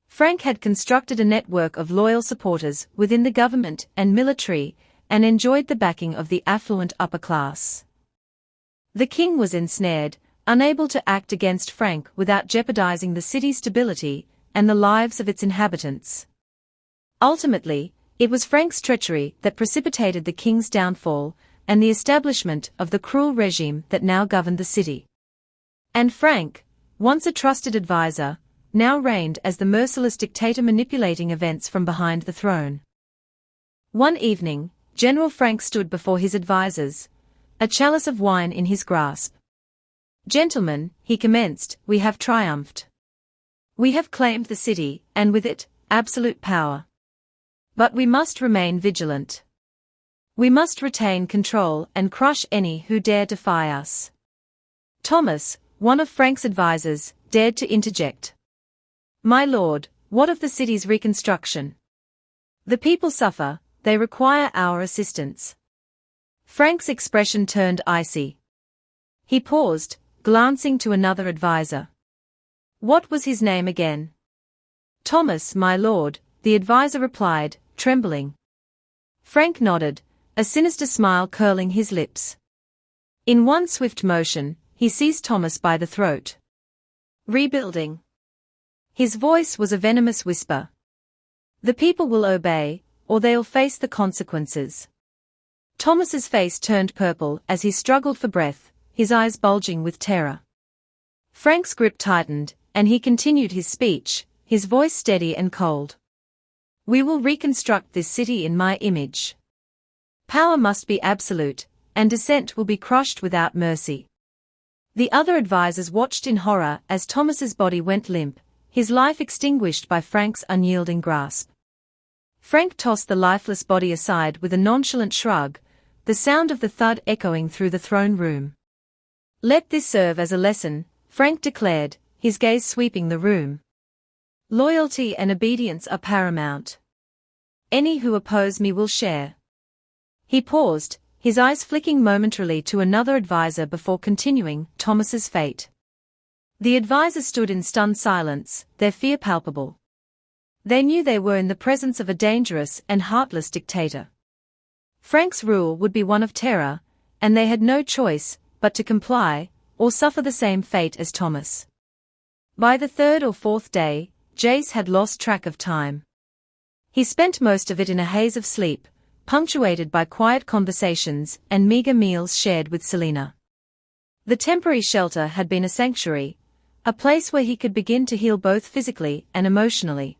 Frank had constructed a network of loyal supporters within the government and military, and enjoyed the backing of the affluent upper class. The king was ensnared, unable to act against Frank without jeopardizing the city's stability and the lives of its inhabitants. Ultimately, it was Frank's treachery that precipitated the king's downfall and the establishment of the cruel regime that now governed the city. And Frank, once a trusted advisor, now reigned as the merciless dictator manipulating events from behind the throne. One evening, General Frank stood before his advisors, a chalice of wine in his grasp. "Gentlemen," he commenced, "we have triumphed. We have claimed the city, and with it, absolute power. But we must remain vigilant. We must retain control and crush any who dare defy us." Thomas, one of Frank's advisors, dared to interject. "My lord, what of the city's reconstruction? The people suffer, they require our assistance." Frank's expression turned icy. He paused, glancing to another advisor. "What was his name again?" "Thomas, my lord," the advisor replied, trembling. Frank nodded, a sinister smile curling his lips. In one swift motion, he seized Thomas by the throat. "Rebuilding." His voice was a venomous whisper. "The people will obey, or they'll face the consequences." Thomas's face turned purple as he struggled for breath, his eyes bulging with terror. Frank's grip tightened, and he continued his speech, his voice steady and cold. "We will reconstruct this city in my image. Power must be absolute, and dissent will be crushed without mercy." The other advisors watched in horror as Thomas's body went limp, his life extinguished by Frank's unyielding grasp. Frank tossed the lifeless body aside with a nonchalant shrug, the sound of the thud echoing through the throne room. "Let this serve as a lesson," Frank declared, his gaze sweeping the room. "Loyalty and obedience are paramount. Any who oppose me will share." He paused, his eyes flicking momentarily to another advisor before continuing, "Thomas's fate." The advisors stood in stunned silence, their fear palpable. They knew they were in the presence of a dangerous and heartless dictator. Frank's rule would be one of terror, and they had no choice but to comply, or suffer the same fate as Thomas. By the third or fourth day, Jace had lost track of time. He spent most of it in a haze of sleep, punctuated by quiet conversations and meager meals shared with Selena. The temporary shelter had been a sanctuary, a place where he could begin to heal both physically and emotionally.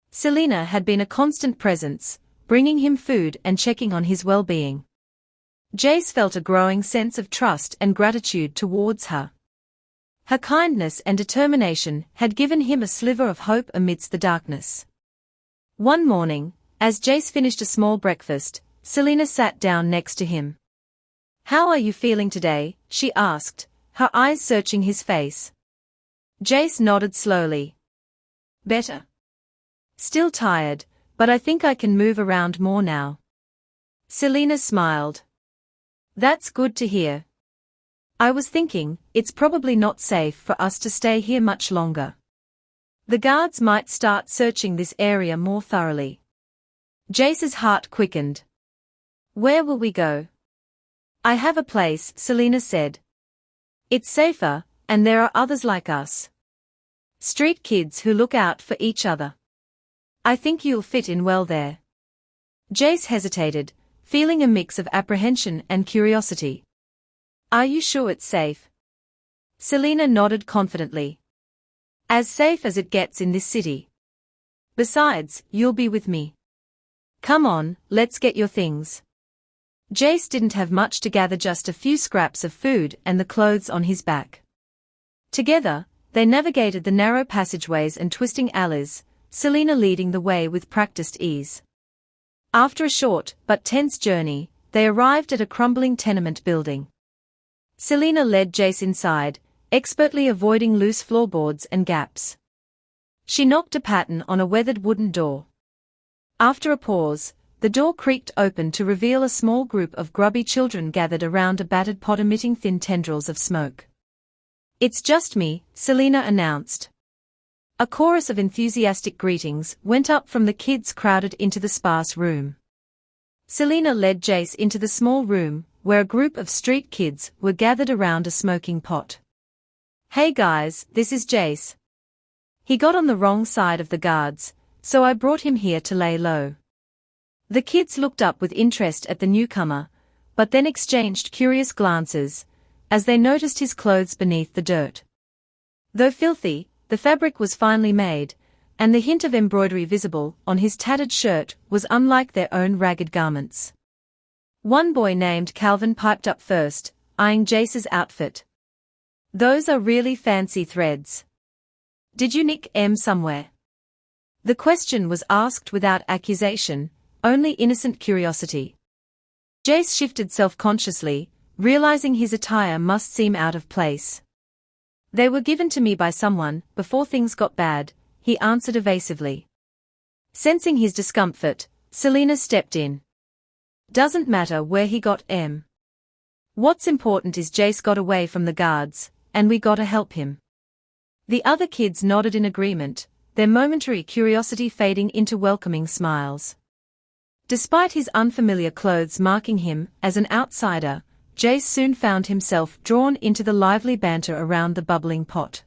Selena had been a constant presence, bringing him food and checking on his well-being. Jace felt a growing sense of trust and gratitude towards her. Her kindness and determination had given him a sliver of hope amidst the darkness. One morning, as Jace finished a small breakfast, Selena sat down next to him. "How are you feeling today?" she asked, her eyes searching his face. Jace nodded slowly. "Better. Still tired, but I think I can move around more now." Selena smiled. "That's good to hear. I was thinking, it's probably not safe for us to stay here much longer. The guards might start searching this area more thoroughly." Jace's heart quickened. "Where will we go?" I have a place, Selena said. It's safer, and there are others like us. Street kids who look out for each other. I think you'll fit in well there. Jace hesitated, feeling a mix of apprehension and curiosity. Are you sure it's safe? Selena nodded confidently. As safe as it gets in this city. Besides, you'll be with me. Come on, let's get your things. Jace didn't have much to gather, just a few scraps of food and the clothes on his back. Together, they navigated the narrow passageways and twisting alleys, Selena leading the way with practiced ease. After a short but tense journey, they arrived at a crumbling tenement building. Selena led Jace inside, expertly avoiding loose floorboards and gaps. She knocked a pattern on a weathered wooden door. After a pause, the door creaked open to reveal a small group of grubby children gathered around a battered pot emitting thin tendrils of smoke. It's just me, Selena announced. A chorus of enthusiastic greetings went up from the kids crowded into the sparse room. Selena led Jace into the small room, where a group of street kids were gathered around a smoking pot. Hey guys, this is Jace. He got on the wrong side of the guards, so I brought him here to lay low. The kids looked up with interest at the newcomer, but then exchanged curious glances, as they noticed his clothes beneath the dirt. Though filthy, the fabric was finely made, and the hint of embroidery visible on his tattered shirt was unlike their own ragged garments. One boy named Calvin piped up first, eyeing Jace's outfit. Those are really fancy threads. Did you nick them somewhere? The question was asked without accusation, only innocent curiosity. Jace shifted self-consciously, realizing his attire must seem out of place. They were given to me by someone, before things got bad, he answered evasively. Sensing his discomfort, Selena stepped in. Doesn't matter where he got them. What's important is Jace got away from the guards, and we gotta help him. The other kids nodded in agreement, their momentary curiosity fading into welcoming smiles. Despite his unfamiliar clothes marking him as an outsider, Jace soon found himself drawn into the lively banter around the bubbling pot.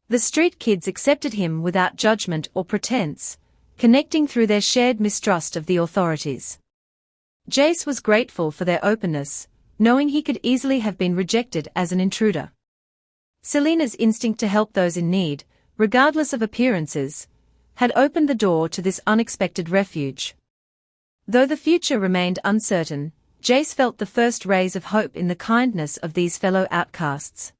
The street kids accepted him without judgment or pretense, connecting through their shared mistrust of the authorities. Jace was grateful for their openness, knowing he could easily have been rejected as an intruder. Selena's instinct to help those in need, regardless of appearances, had opened the door to this unexpected refuge. Though the future remained uncertain, Jace felt the first rays of hope in the kindness of these fellow outcasts.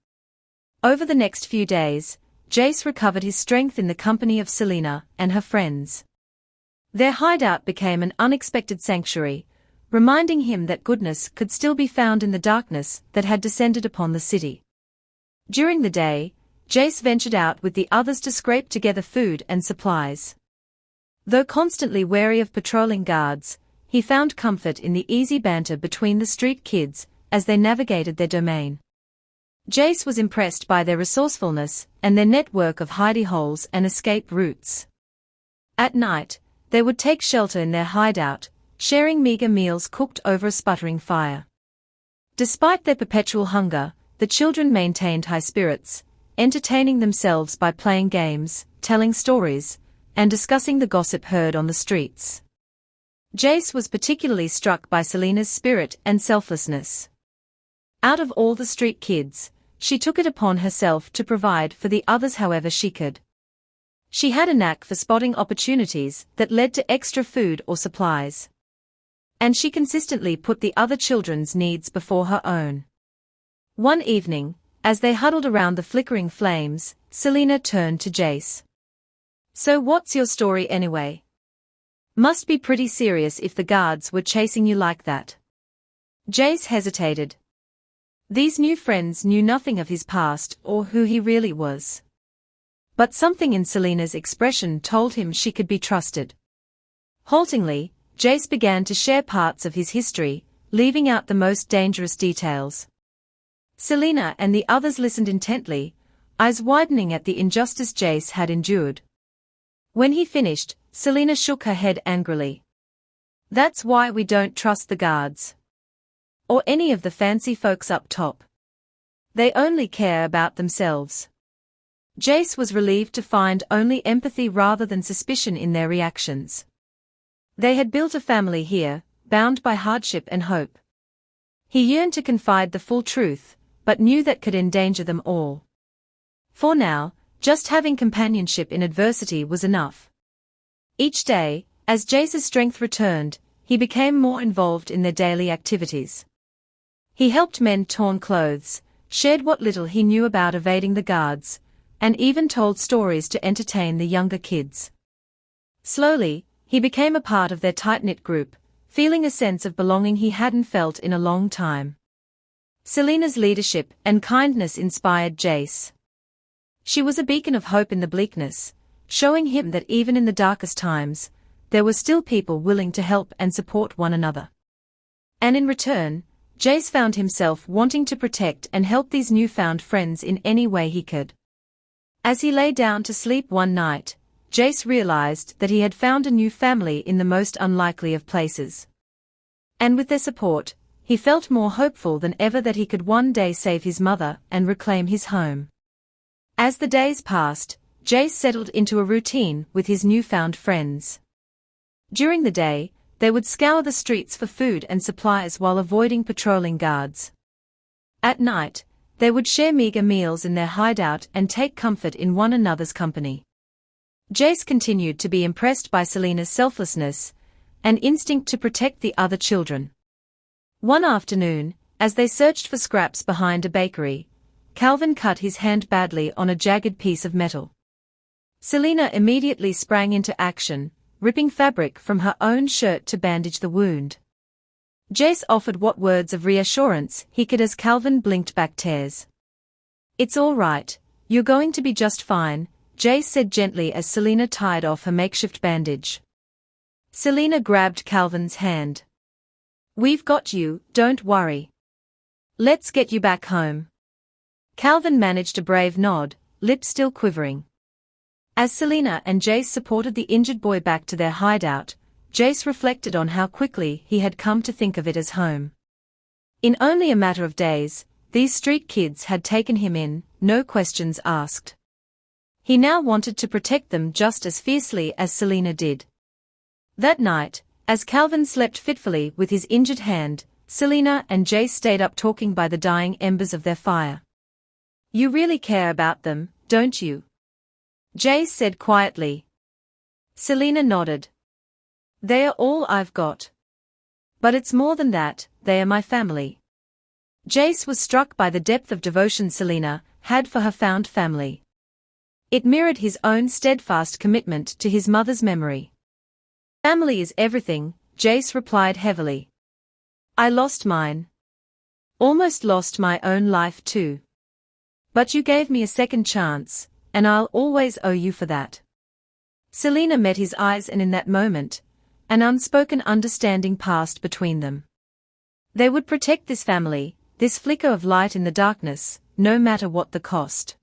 Over the next few days, Jace recovered his strength in the company of Selena and her friends. Their hideout became an unexpected sanctuary, reminding him that goodness could still be found in the darkness that had descended upon the city. During the day, Jace ventured out with the others to scrape together food and supplies. Though constantly wary of patrolling guards, he found comfort in the easy banter between the street kids as they navigated their domain. Jace was impressed by their resourcefulness and their network of hidey holes and escape routes. At night, they would take shelter in their hideout, sharing meager meals cooked over a sputtering fire. Despite their perpetual hunger, the children maintained high spirits, entertaining themselves by playing games, telling stories, and discussing the gossip heard on the streets. Jace was particularly struck by Selena's spirit and selflessness. Out of all the street kids, she took it upon herself to provide for the others however she could. She had a knack for spotting opportunities that led to extra food or supplies. And she consistently put the other children's needs before her own. One evening, as they huddled around the flickering flames, Selena turned to Jace. So what's your story anyway? Must be pretty serious if the guards were chasing you like that. Jace hesitated. These new friends knew nothing of his past or who he really was. But something in Selena's expression told him she could be trusted. Haltingly, Jace began to share parts of his history, leaving out the most dangerous details. Selena and the others listened intently, eyes widening at the injustice Jace had endured. When he finished, Selena shook her head angrily. That's why we don't trust the guards. or any of the fancy folks up top. They only care about themselves. Jace was relieved to find only empathy rather than suspicion in their reactions. They had built a family here, bound by hardship and hope. He yearned to confide the full truth, but knew that could endanger them all. For now, just having companionship in adversity was enough. Each day, as Jace's strength returned, he became more involved in their daily activities. He helped mend torn clothes, shared what little he knew about evading the guards, and even told stories to entertain the younger kids. Slowly, he became a part of their tight-knit group, feeling a sense of belonging he hadn't felt in a long time. Selena's leadership and kindness inspired Jace. She was a beacon of hope in the bleakness, showing him that even in the darkest times, there were still people willing to help and support one another. And in return, Jace found himself wanting to protect and help these newfound friends in any way he could. As he lay down to sleep one night, Jace realized that he had found a new family in the most unlikely of places. And with their support, he felt more hopeful than ever that he could one day save his mother and reclaim his home. As the days passed, Jace settled into a routine with his newfound friends. During the day, they would scour the streets for food and supplies while avoiding patrolling guards. At night, they would share meager meals in their hideout and take comfort in one another's company. Jace continued to be impressed by Selena's selflessness and instinct to protect the other children. One afternoon, as they searched for scraps behind a bakery, Calvin cut his hand badly on a jagged piece of metal. Selena immediately sprang into action, ripping fabric from her own shirt to bandage the wound. Jace offered what words of reassurance he could as Calvin blinked back tears. "It's all right, you're going to be just fine," Jace said gently as Selena tied off her makeshift bandage. Selena grabbed Calvin's hand. "We've got you, don't worry. Let's get you back home." Calvin managed a brave nod, lips still quivering. As Selena and Jace supported the injured boy back to their hideout, Jace reflected on how quickly he had come to think of it as home. In only a matter of days, these street kids had taken him in, no questions asked. He now wanted to protect them just as fiercely as Selena did. That night, as Calvin slept fitfully with his injured hand, Selena and Jace stayed up talking by the dying embers of their fire. "You really care about them, don't you?" Jace said quietly. Selena nodded. "They are all I've got. But it's more than that, they are my family." Jace was struck by the depth of devotion Selena had for her found family. It mirrored his own steadfast commitment to his mother's memory. "Family is everything," Jace replied heavily. "I lost mine. Almost lost my own life too. But you gave me a second chance, and I'll always owe you for that." Selena met his eyes, and in that moment, an unspoken understanding passed between them. They would protect this family, this flicker of light in the darkness, no matter what the cost.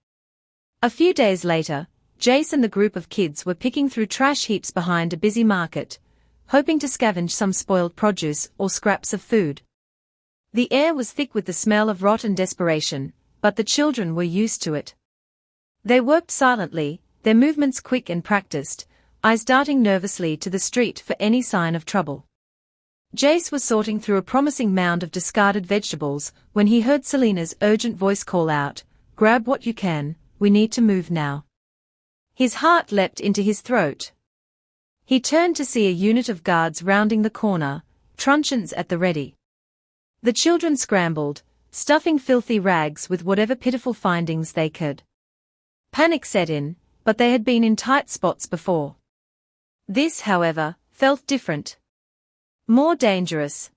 A few days later, Jace and the group of kids were picking through trash heaps behind a busy market, hoping to scavenge some spoiled produce or scraps of food. The air was thick with the smell of rot and desperation, but the children were used to it. They worked silently, their movements quick and practiced, eyes darting nervously to the street for any sign of trouble. Jace was sorting through a promising mound of discarded vegetables when he heard Selena's urgent voice call out, "Grab what you can, we need to move now." His heart leapt into his throat. He turned to see a unit of guards rounding the corner, truncheons at the ready. The children scrambled, stuffing filthy rags with whatever pitiful findings they could. Panic set in, but they had been in tight spots before. This, however, felt different. More dangerous.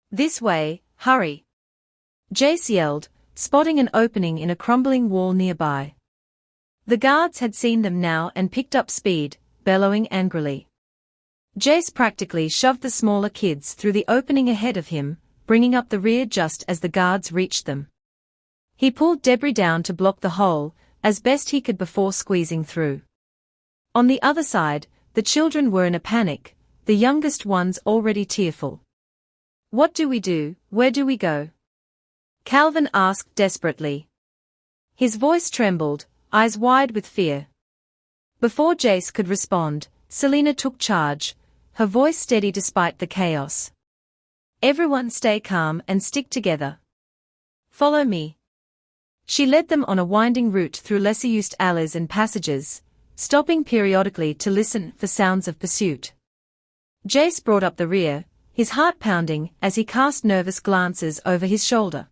"This way, hurry!" Jace yelled, spotting an opening in a crumbling wall nearby. The guards had seen them now and picked up speed, bellowing angrily. Jace practically shoved the smaller kids through the opening ahead of him, bringing up the rear just as the guards reached them. He pulled debris down to block the hole, as best he could before squeezing through. On the other side, the children were in a panic, the youngest ones already tearful. What do we do? Where do we go? Calvin asked desperately. His voice trembled, eyes wide with fear. Before Jace could respond, Selena took charge, her voice steady despite the chaos. Everyone stay calm and stick together. Follow me. She led them on a winding route through lesser-used alleys and passages, stopping periodically to listen for sounds of pursuit. Jace brought up the rear, his heart pounding as he cast nervous glances over his shoulder.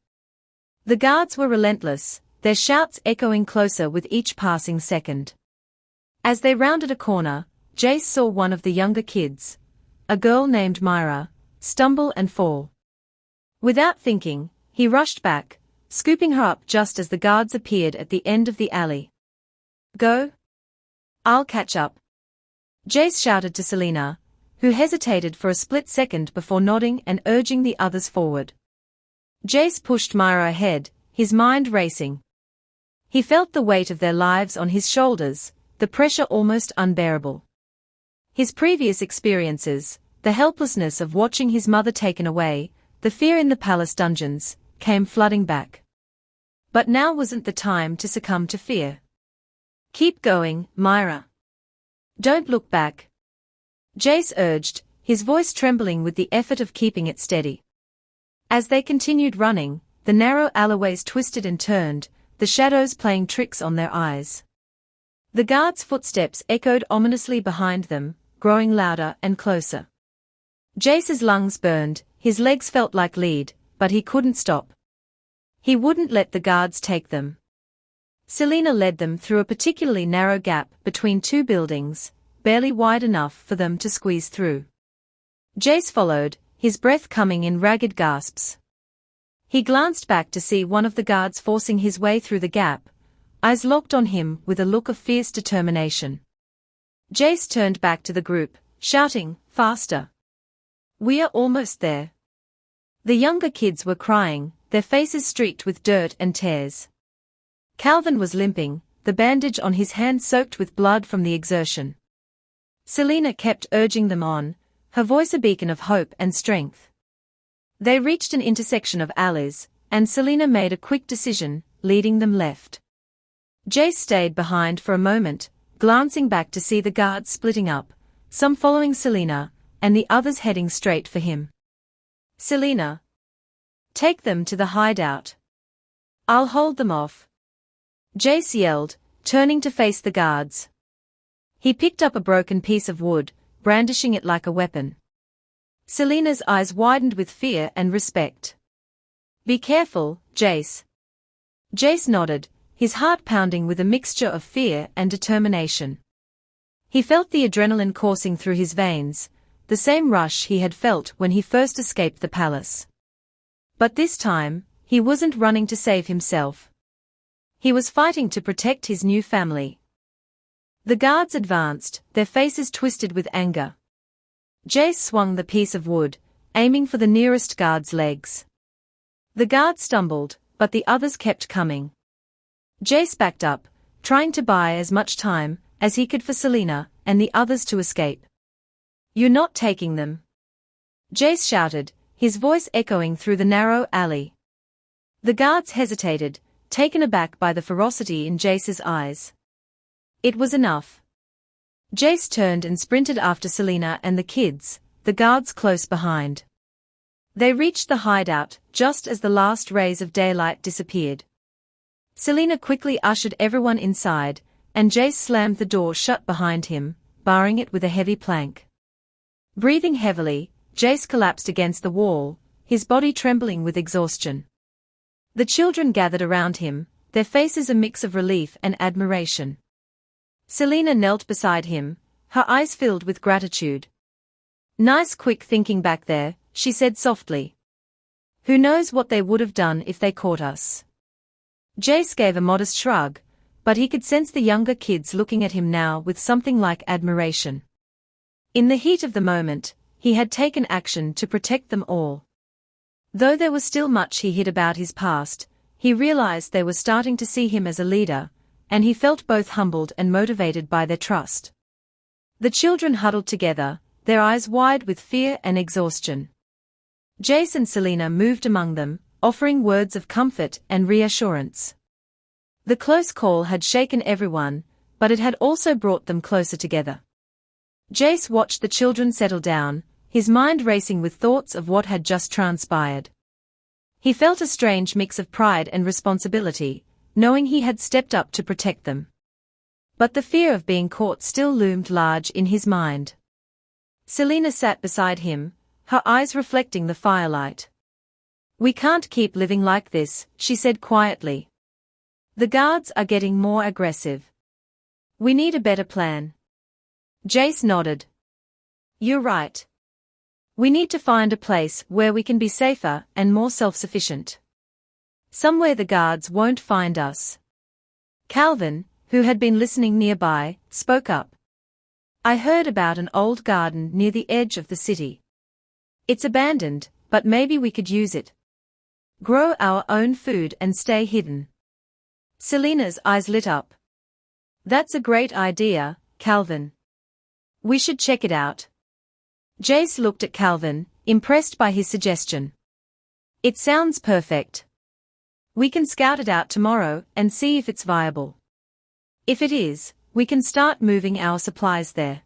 The guards were relentless, their shouts echoing closer with each passing second. As they rounded a corner, Jace saw one of the younger kids, a girl named Myra, stumble and fall. Without thinking, he rushed back, scooping her up just as the guards appeared at the end of the alley. Go? I'll catch up. Jace shouted to Selena, who hesitated for a split second before nodding and urging the others forward. Jace pushed Myra ahead, his mind racing. He felt the weight of their lives on his shoulders, the pressure almost unbearable. His previous experiences, the helplessness of watching his mother taken away, the fear in the palace dungeons, came flooding back. But now wasn't the time to succumb to fear. Keep going, Myra. Don't look back. Jace urged, his voice trembling with the effort of keeping it steady. As they continued running, the narrow alleyways twisted and turned, the shadows playing tricks on their eyes. The guards' footsteps echoed ominously behind them, growing louder and closer. Jace's lungs burned, his legs felt like lead, but he couldn't stop. He wouldn't let the guards take them. Selena led them through a particularly narrow gap between two buildings, barely wide enough for them to squeeze through. Jace followed, his breath coming in ragged gasps. He glanced back to see one of the guards forcing his way through the gap, eyes locked on him with a look of fierce determination. Jace turned back to the group, shouting, "Faster! We are almost there." The younger kids were crying, their faces streaked with dirt and tears. Calvin was limping, the bandage on his hand soaked with blood from the exertion. Selena kept urging them on, her voice a beacon of hope and strength. They reached an intersection of alleys, and Selena made a quick decision, leading them left. Jace stayed behind for a moment, glancing back to see the guards splitting up, some following Selena, and the others heading straight for him. Selena. Take them to the hideout. I'll hold them off. Jace yelled, turning to face the guards. He picked up a broken piece of wood, brandishing it like a weapon. Selena's eyes widened with fear and respect. Be careful, Jace. Jace nodded, his heart pounding with a mixture of fear and determination. He felt the adrenaline coursing through his veins, the same rush he had felt when he first escaped the palace. But this time, he wasn't running to save himself. He was fighting to protect his new family. The guards advanced, their faces twisted with anger. Jace swung the piece of wood, aiming for the nearest guard's legs. The guard stumbled, but the others kept coming. Jace backed up, trying to buy as much time as he could for Selena and the others to escape. You're not taking them. Jace shouted, his voice echoing through the narrow alley. The guards hesitated, taken aback by the ferocity in Jace's eyes. It was enough. Jace turned and sprinted after Selena and the kids, the guards close behind. They reached the hideout just as the last rays of daylight disappeared. Selena quickly ushered everyone inside, and Jace slammed the door shut behind him, barring it with a heavy plank. Breathing heavily, Jace collapsed against the wall, his body trembling with exhaustion. The children gathered around him, their faces a mix of relief and admiration. Selena knelt beside him, her eyes filled with gratitude. Nice quick thinking back there, she said softly. Who knows what they would have done if they caught us? Jace gave a modest shrug, but he could sense the younger kids looking at him now with something like admiration. In the heat of the moment, he had taken action to protect them all. Though there was still much he hid about his past, he realized they were starting to see him as a leader, and he felt both humbled and motivated by their trust. The children huddled together, their eyes wide with fear and exhaustion. Jace and Selena moved among them, offering words of comfort and reassurance. The close call had shaken everyone, but it had also brought them closer together. Jace watched the children settle down, his mind racing with thoughts of what had just transpired. He felt a strange mix of pride and responsibility, knowing he had stepped up to protect them. But the fear of being caught still loomed large in his mind. Selena sat beside him, her eyes reflecting the firelight. "We can't keep living like this," she said quietly. "The guards are getting more aggressive. We need a better plan." Jace nodded. "You're right. We need to find a place where we can be safer and more self-sufficient. Somewhere the guards won't find us." Calvin, who had been listening nearby, spoke up. "I heard about an old garden near the edge of the city. It's abandoned, but maybe we could use it. Grow our own food and stay hidden." Selena's eyes lit up. "That's a great idea, Calvin. We should check it out." Jace looked at Calvin, impressed by his suggestion. "It sounds perfect. We can scout it out tomorrow and see if it's viable. If it is, we can start moving our supplies there."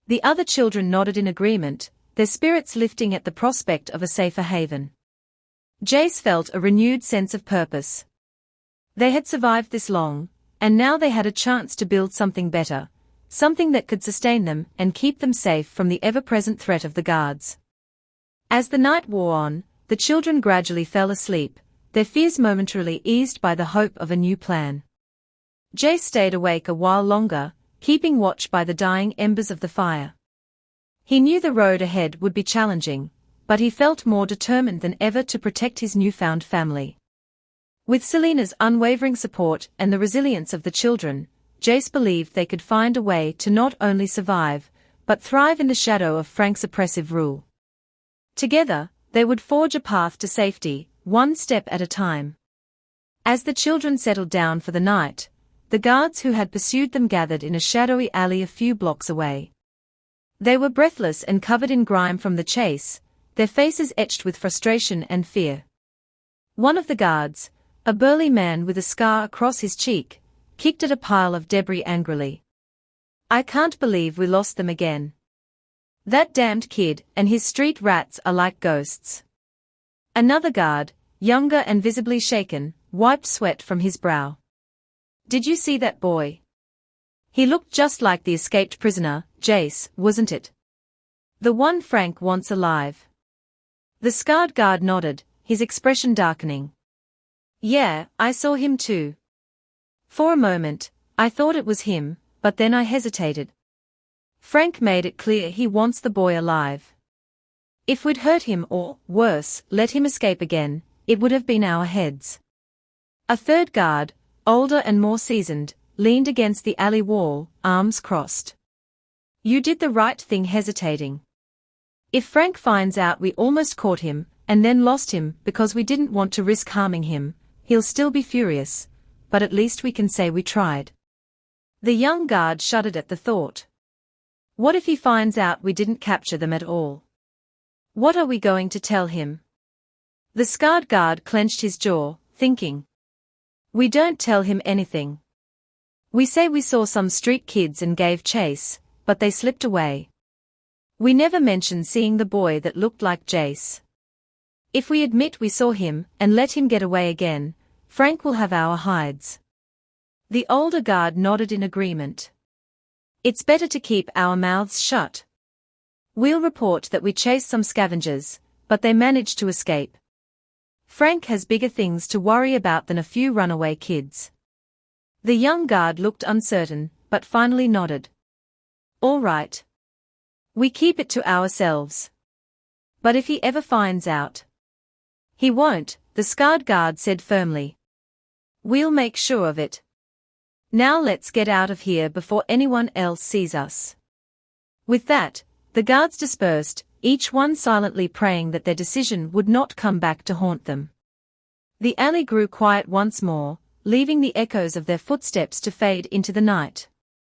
The other children nodded in agreement, their spirits lifting at the prospect of a safer haven. Jace felt a renewed sense of purpose. They had survived this long, and now they had a chance to build something better, something that could sustain them and keep them safe from the ever-present threat of the guards. As the night wore on, the children gradually fell asleep, their fears momentarily eased by the hope of a new plan. Jace stayed awake a while longer, keeping watch by the dying embers of the fire. He knew the road ahead would be challenging, but he felt more determined than ever to protect his newfound family. With Selena's unwavering support and the resilience of the children, Jace believed they could find a way to not only survive, but thrive in the shadow of Frank's oppressive rule. Together, they would forge a path to safety, one step at a time. As the children settled down for the night, the guards who had pursued them gathered in a shadowy alley a few blocks away. They were breathless and covered in grime from the chase, their faces etched with frustration and fear. One of the guards, a burly man with a scar across his cheek, kicked at a pile of debris angrily. "I can't believe we lost them again. That damned kid and his street rats are like ghosts." Another guard, younger and visibly shaken, wiped sweat from his brow. "Did you see that boy? He looked just like the escaped prisoner, Jace, wasn't it? The one Frank wants alive." The scarred guard nodded, his expression darkening. "Yeah, I saw him too. For a moment, I thought it was him, but then I hesitated. Frank made it clear he wants the boy alive. If we'd hurt him or, worse, let him escape again, it would have been our heads." A third guard, older and more seasoned, leaned against the alley wall, arms crossed. "You did the right thing hesitating. If Frank finds out we almost caught him, and then lost him because we didn't want to risk harming him, he'll still be furious, but at least we can say we tried." The young guard shuddered at the thought. "What if he finds out we didn't capture them at all? What are we going to tell him?" The scarred guard clenched his jaw, thinking. "We don't tell him anything. We say we saw some street kids and gave chase, but they slipped away. We never mention seeing the boy that looked like Jace. If we admit we saw him and let him get away again, Frank will have our hides." The older guard nodded in agreement. "It's better to keep our mouths shut. We'll report that we chased some scavengers, but they managed to escape. Frank has bigger things to worry about than a few runaway kids." The young guard looked uncertain, but finally nodded. "All right. We keep it to ourselves. But if he ever finds out—" "He won't," the scarred guard said firmly. "We'll make sure of it. Now let's get out of here before anyone else sees us." With that, the guards dispersed, each one silently praying that their decision would not come back to haunt them. The alley grew quiet once more, leaving the echoes of their footsteps to fade into the night.